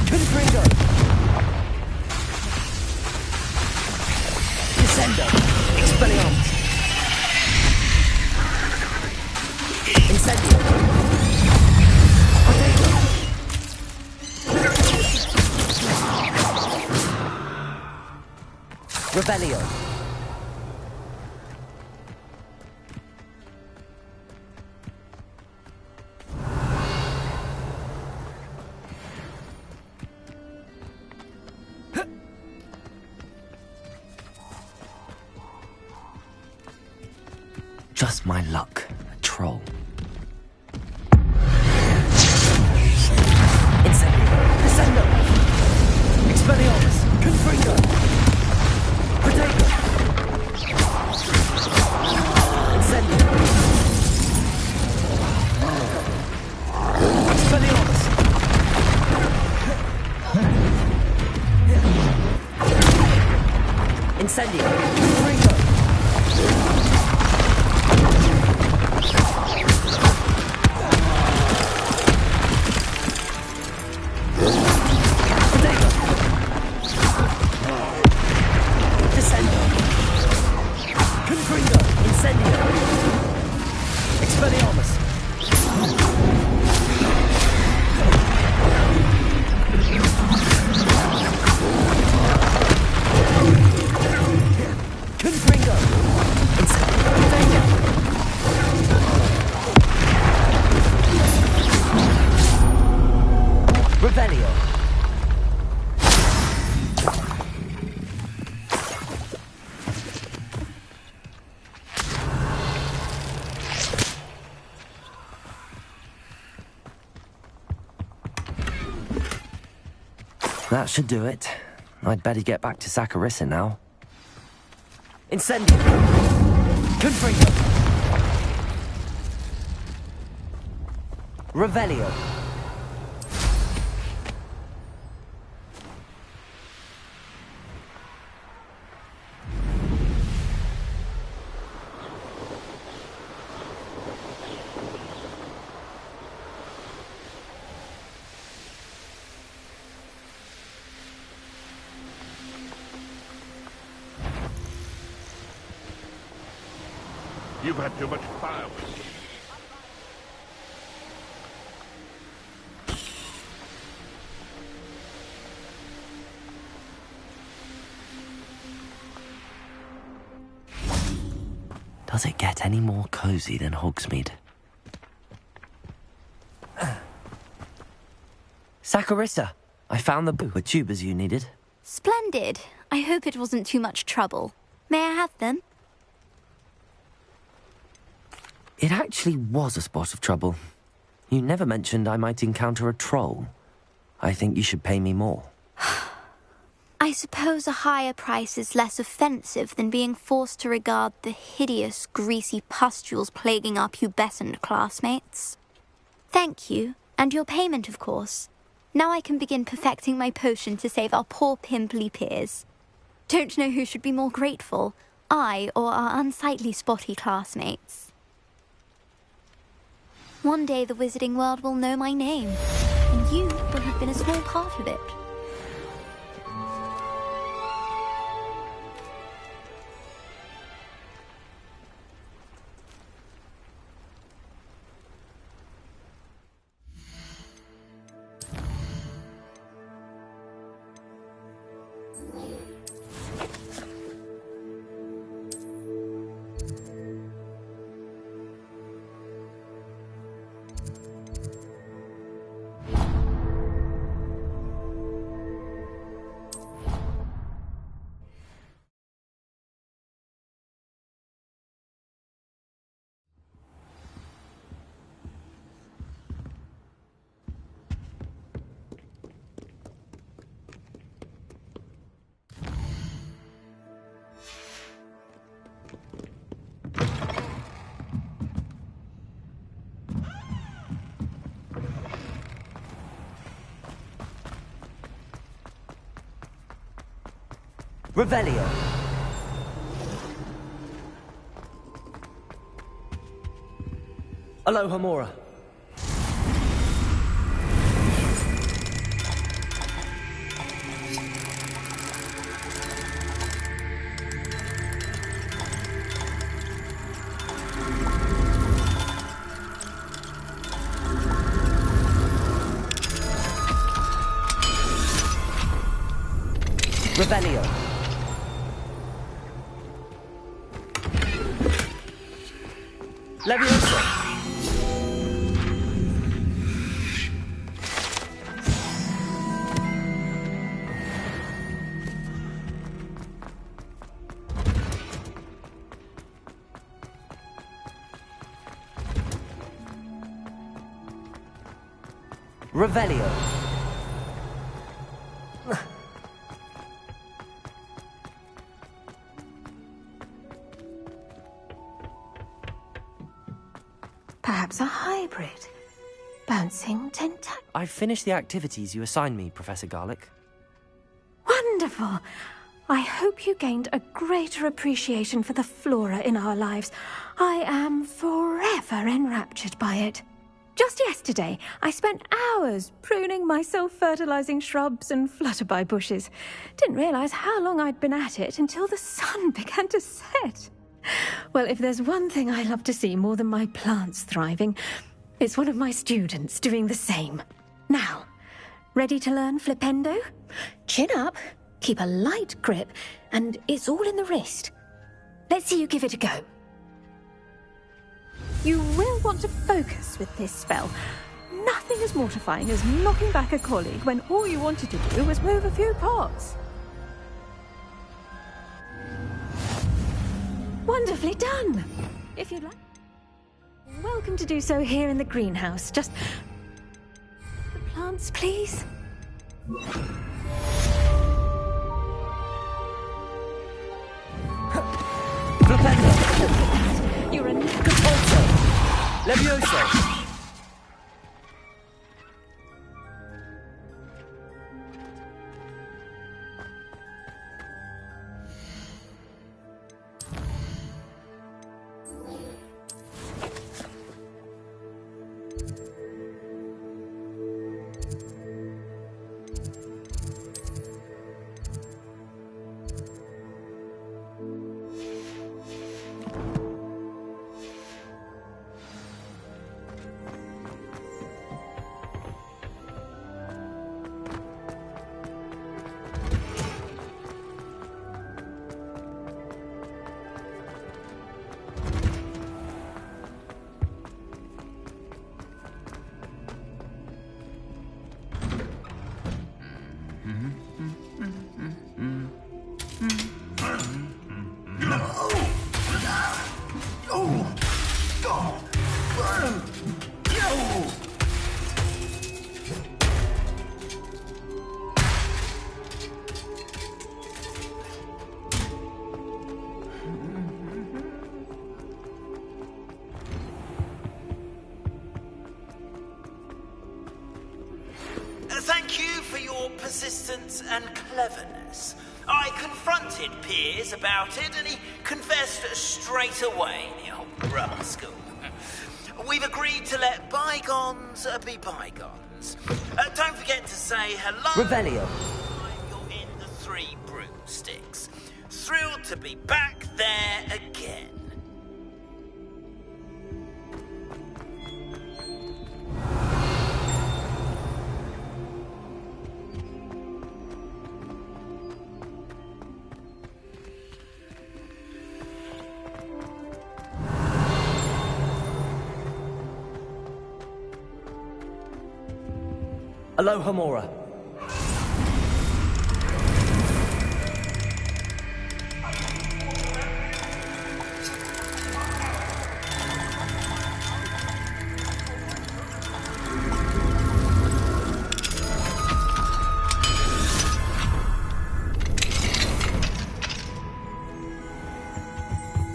Confringo! Descendo! Expelliarmus! Incendio! Revelio! Just my luck, a troll. Incendio! Descendo! Expelliarmus! Confringo! Protego! Incendio! Expelliarmus! Incendio! Confringo! That should do it. I'd better get back to Saccharissa now. Incendio! Confringo! Revelio! You've had too much fire with you. Does it get any more cozy than Hogsmeade? Saccharissa! I found the tubers you needed. Splendid. I hope it wasn't too much trouble. May I have them? It actually was a spot of trouble. You never mentioned I might encounter a troll. I think you should pay me more. I suppose a higher price is less offensive than being forced to regard the hideous, greasy pustules plaguing our pubescent classmates. Thank you, and your payment, of course. Now I can begin perfecting my potion to save our poor pimply peers. Don't know who should be more grateful, I or our unsightly spotty classmates. One day the wizarding world will know my name, and you will have been a small part of it. Revelio. Aloha Mora. Revelio. Leviosa. Revelio. Perhaps a hybrid. Bouncing tentac. I've finished the activities you assigned me, Professor Garlick. Wonderful! I hope you gained a greater appreciation for the flora in our lives. I am forever enraptured by it. Just yesterday, I spent hours pruning my self-fertilizing shrubs and flutterby bushes. Didn't realize how long I'd been at it until the sun began to set. Well, if there's one thing I love to see more than my plants thriving, it's one of my students doing the same. Now, ready to learn Flipendo? Chin up, keep a light grip, and it's all in the wrist. Let's see you give it a go. You will want to focus with this spell. Nothing as mortifying as knocking back a colleague when all you wanted to do was move a few pots. Wonderfully done! If you'd like, welcome to do so here in the greenhouse. Just the plants, please. Flipendo. You're a Capolto. Levioso. Thank you for your persistence and cleverness. I confronted Piers about it, and he confessed straight away, the old rascal. We've agreed to let bygones be bygones. Don't forget to say hello. Revelio. You're in the Three Broomsticks. Thrilled to be back there again. Aloha Mora.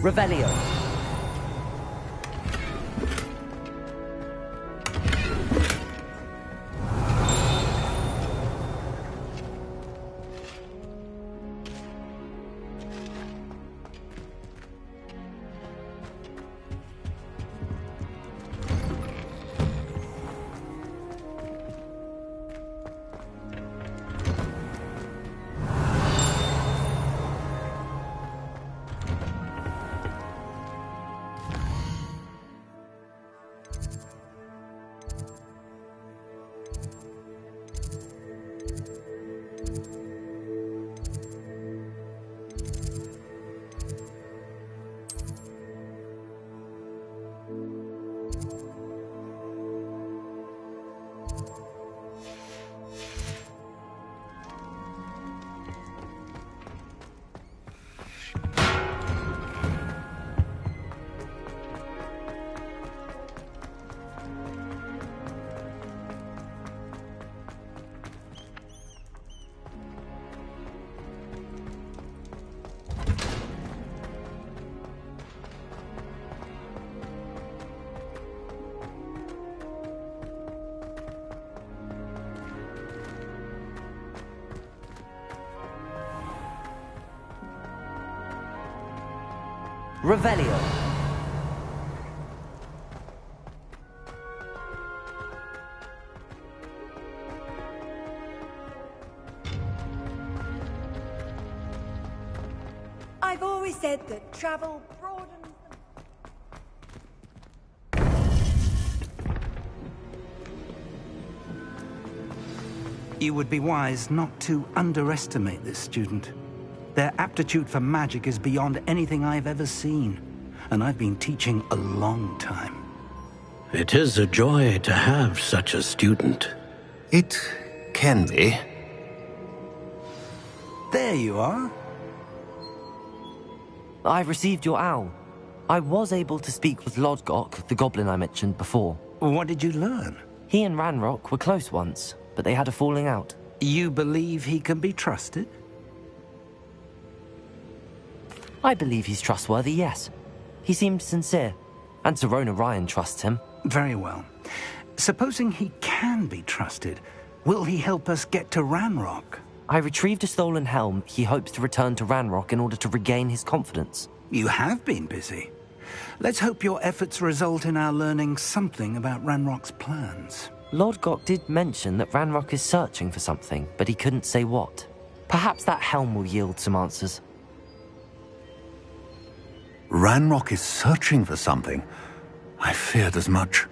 Revelio. Revelio. I've always said that travel broadens the... You would be wise not to underestimate this student. Their aptitude for magic is beyond anything I've ever seen, and I've been teaching a long time. It is a joy to have such a student. It can be. There you are. I've received your owl. I was able to speak with Lodgok, the goblin I mentioned before. What did you learn? He and Ranrock were close once, but they had a falling out. You believe he can be trusted? I believe he's trustworthy, yes. He seemed sincere, and Sirona Ryan trusts him. Very well. Supposing he can be trusted, will he help us get to Ranrock? I retrieved a stolen helm he hopes to return to Ranrock in order to regain his confidence. You have been busy. Let's hope your efforts result in our learning something about Ranrock's plans. Lodgok did mention that Ranrock is searching for something, but he couldn't say what. Perhaps that helm will yield some answers. Ranrock is searching for something. I feared as much.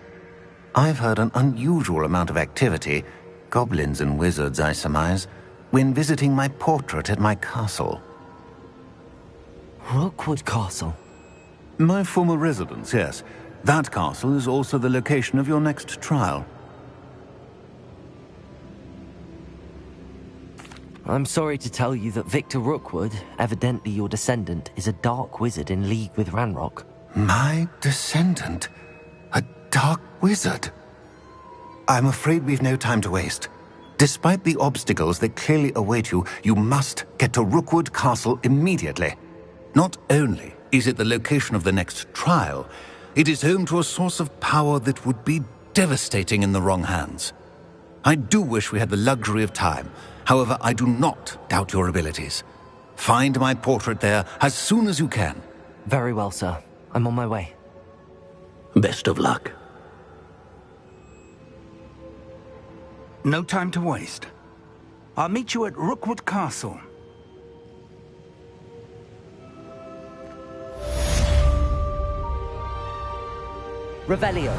I've heard an unusual amount of activity, goblins and wizards, I surmise, when visiting my portrait at my castle. Rookwood Castle? My former residence, yes. That castle is also the location of your next trial. I'm sorry to tell you that Victor Rookwood, evidently your descendant, is a dark wizard in league with Ranrock. My descendant? A dark wizard? I'm afraid we've no time to waste. Despite the obstacles that clearly await you, you must get to Rookwood Castle immediately. Not only is it the location of the next trial, it is home to a source of power that would be devastating in the wrong hands. I do wish we had the luxury of time. However, I do not doubt your abilities. Find my portrait there as soon as you can. Very well, sir. I'm on my way. Best of luck. No time to waste. I'll meet you at Rookwood Castle. Revelio.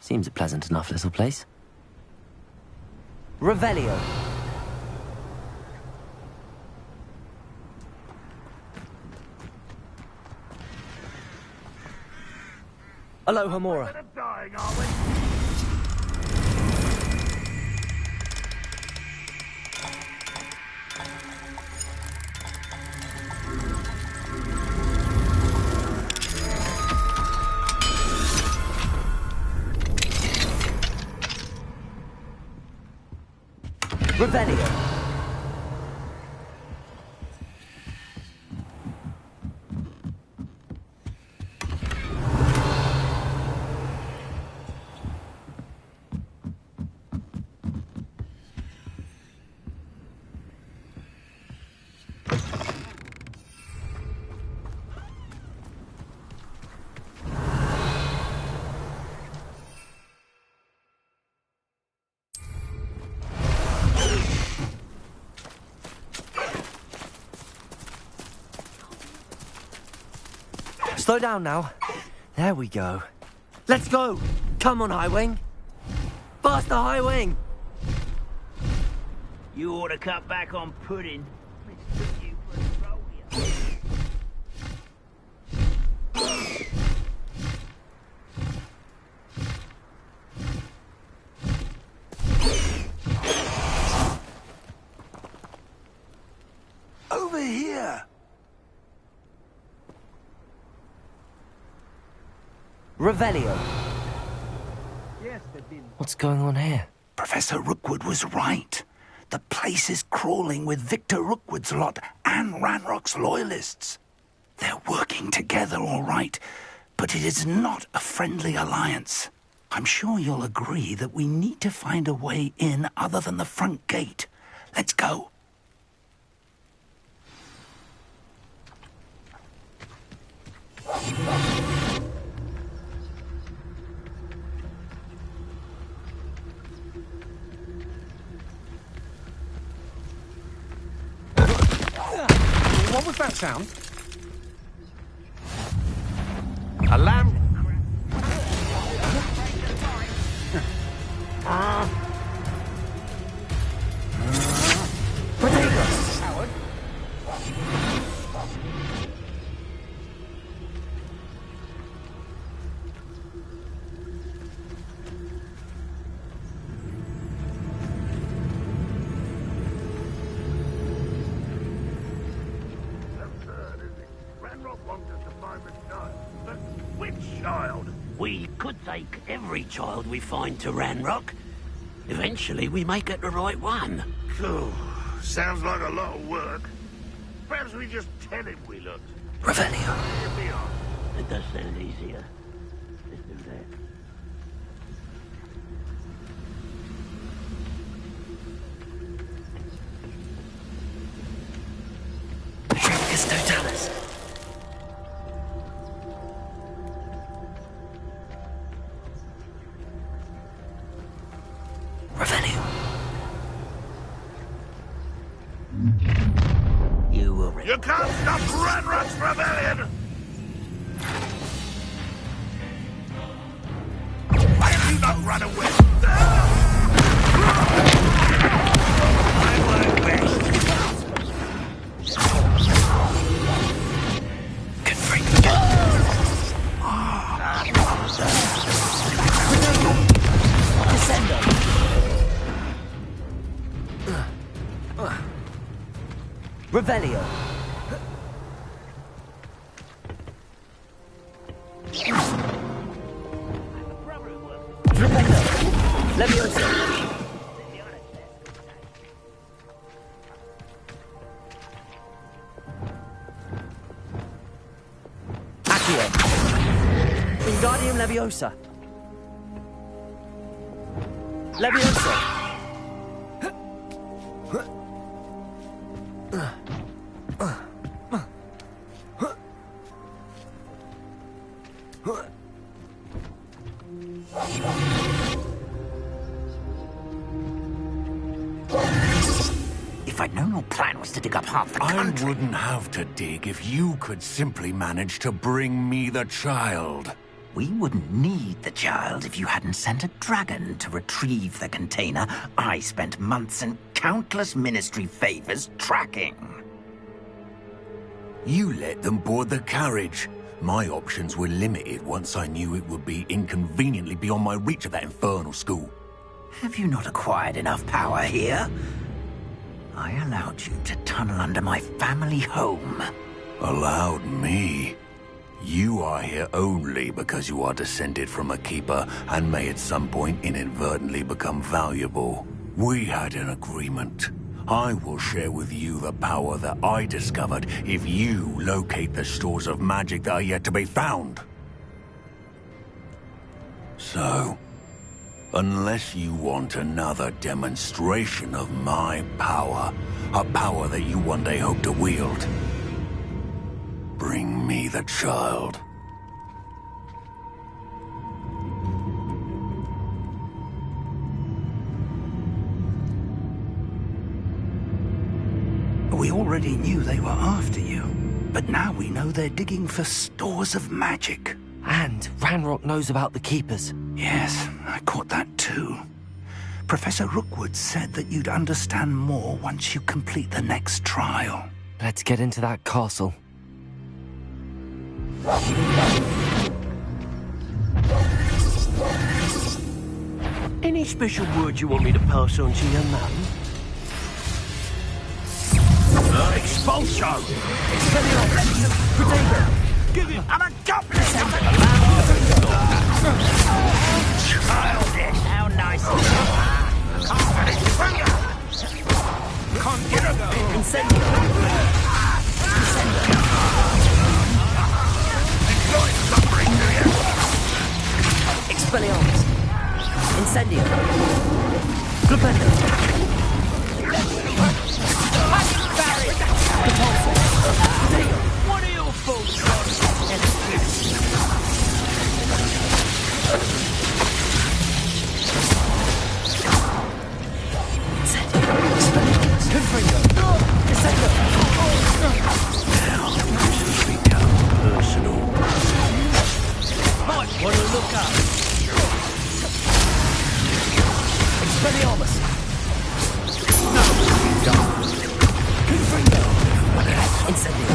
Seems a pleasant enough little place. Revelio. Aloha Mora. Revelio. Slow down now. There we go. Let's go! Come on, High Wing! Faster, High Wing! You ought to cut back on pudding. Mistook you for a rodeo. Over here! Revelio. Yes, they've been... What's going on here? Professor Rookwood was right. The place is crawling with Victor Rookwood's lot and Ranrock's loyalists. They're working together, all right, but it is not a friendly alliance. I'm sure you'll agree that we need to find a way in other than the front gate. Let's go. What was that sound? A lamp. Potatoes! Howard. We could take every child we find to Ranrock. Eventually, we may get the right one. Phew, sounds like a lot of work. Perhaps we just tell him we looked. Revelio. Here we are. It does sound easier. Let's do that. Tricus Totalis. Revelio. You will You can't stop Ranrock's rebellion! Why have you not run away? I work best. Revelio. Revelio. Leviosa. Accio. Wingardium Leviosa. Leviosa. If I'd known your plan was to dig up half the country... I wouldn't have to dig if you could simply manage to bring me the child. We wouldn't need the child if you hadn't sent a dragon to retrieve the container I spent months and countless ministry favors tracking. You let them board the carriage. My options were limited once I knew it would be inconveniently beyond my reach of that infernal school. Have you not acquired enough power here? I allowed you to tunnel under my family home. Allowed me? You are here only because you are descended from a keeper and may at some point inadvertently become valuable. We had an agreement. I will share with you the power that I discovered if you locate the stores of magic that are yet to be found. So, unless you want another demonstration of my power, a power that you one day hope to wield, bring me the child. We already knew they were after you. But now we know they're digging for stores of magic. And Ranrock knows about the Keepers. Yes, I caught that too. Professor Rookwood said that you'd understand more once you complete the next trial. Let's get into that castle. Any special words you want me to pass on to your mum? Expulso! Expelliarmus! Protego! Give him! I'm a goblin! Childish! How nice of you! Conjurer! Incendio! Expelliarmus! Incendio! Flipendo! What are your faults? Personal. Might want to look up. Expelliarmus! No, you don't. Confringo! Incendio!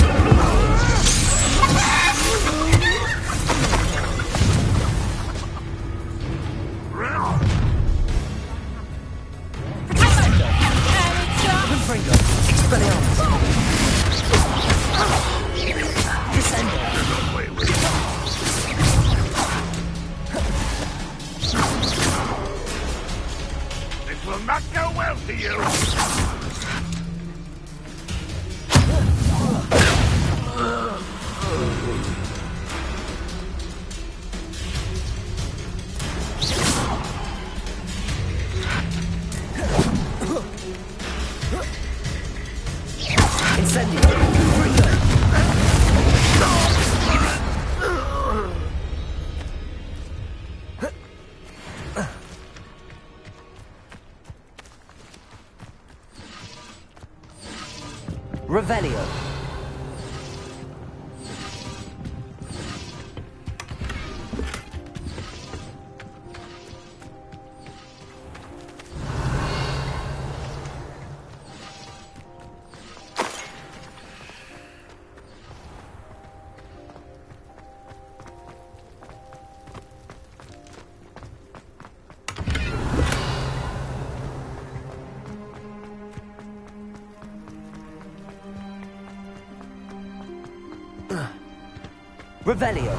Confringo! Expelliarmus! Descendo! This will not go well for you. Incendio! Confringo! Revelio. Revelio.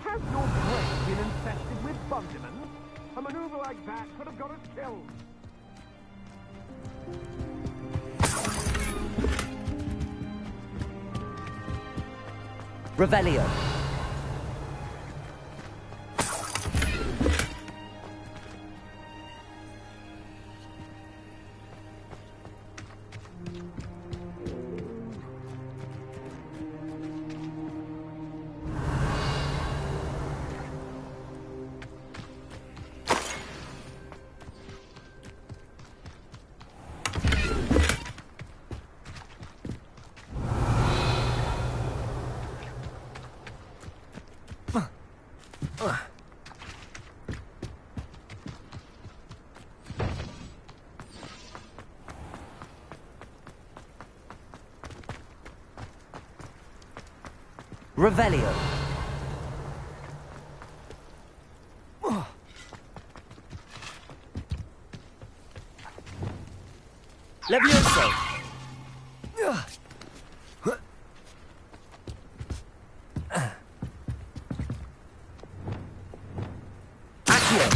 Has your brain been infested with Bundyman? A maneuver like that could have got us killed. Revelio. Revelio. Levioso. Accio.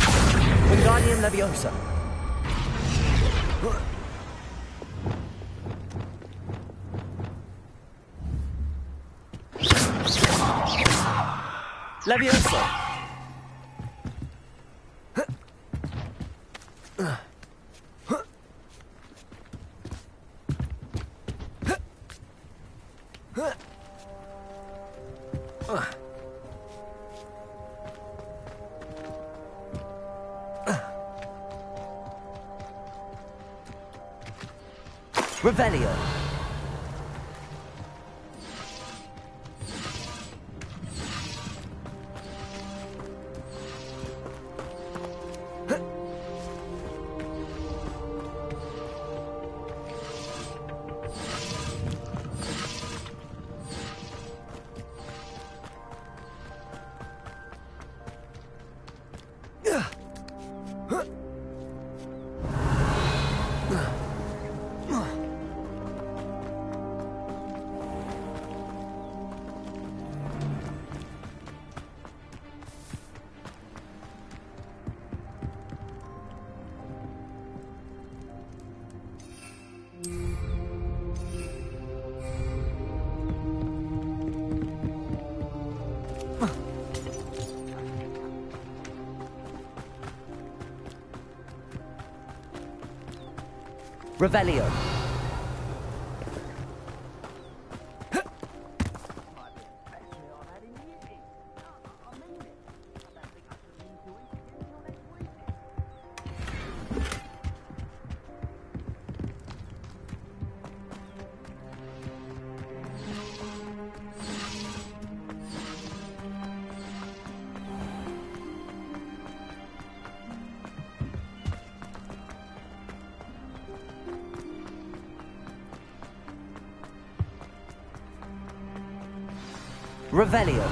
Wingardium Leviosa. Levioso. Revelio. Revelio. Revelio.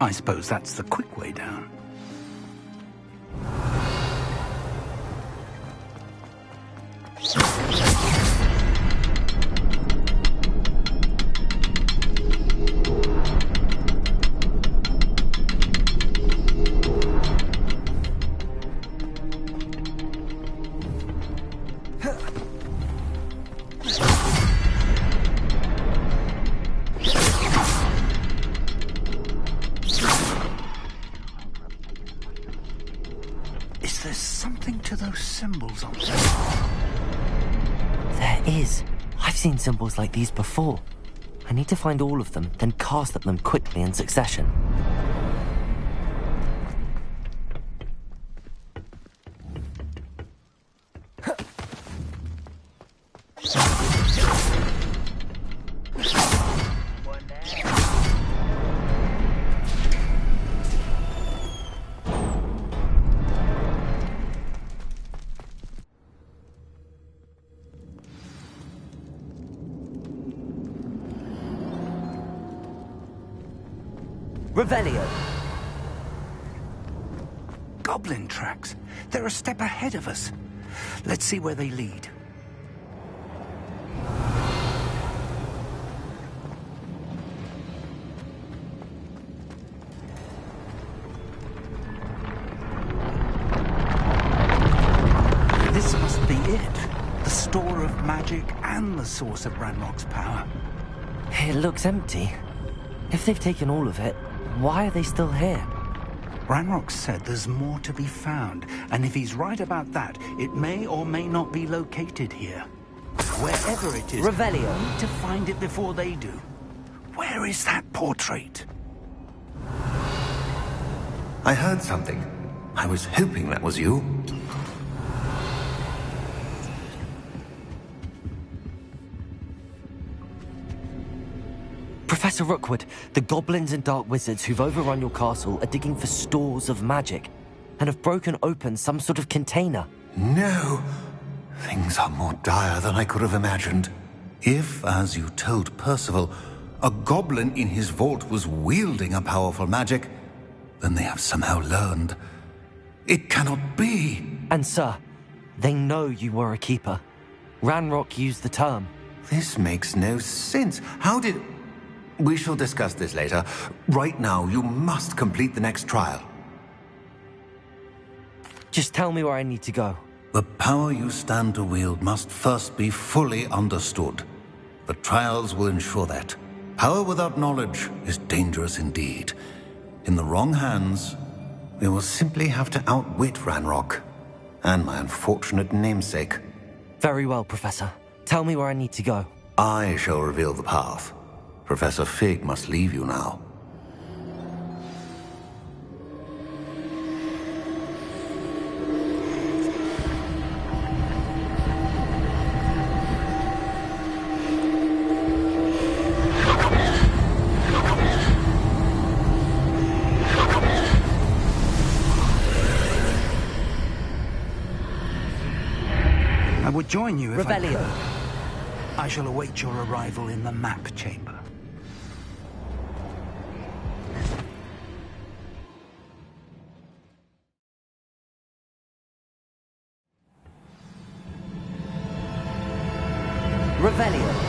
I suppose that's the quick way down. Is there something to those symbols on them? There is. I've seen symbols like these before. I need to find all of them, then cast at them quickly in succession. Revelio. Goblin tracks. They're a step ahead of us. Let's see where they lead. This must be it. The store of magic and the source of Ranrock's power. It looks empty. If they've taken all of it, why are they still here? Ranrock said there's more to be found, and if he's right about that, it may or may not be located here. Wherever it is, Revelio. we need to find it before they do. Where is that portrait? I heard something. I was hoping that was you. Professor Rookwood, the goblins and dark wizards who've overrun your castle are digging for stores of magic and have broken open some sort of container. No. Things are more dire than I could have imagined. If, as you told Percival, a goblin in his vault was wielding a powerful magic, then they have somehow learned. It cannot be. And sir, they know you were a keeper. Ranrock used the term. This makes no sense. How did... We shall discuss this later. Right now, you must complete the next trial. Just tell me where I need to go. The power you stand to wield must first be fully understood. The trials will ensure that. Power without knowledge is dangerous indeed. In the wrong hands, We will simply have to outwit Ranrock. And my unfortunate namesake. Very well, Professor. Tell me where I need to go. I shall reveal the path. Professor Fig must leave you now. I would join you if Revelio. I could. I shall await your arrival in the map chamber. Revelio.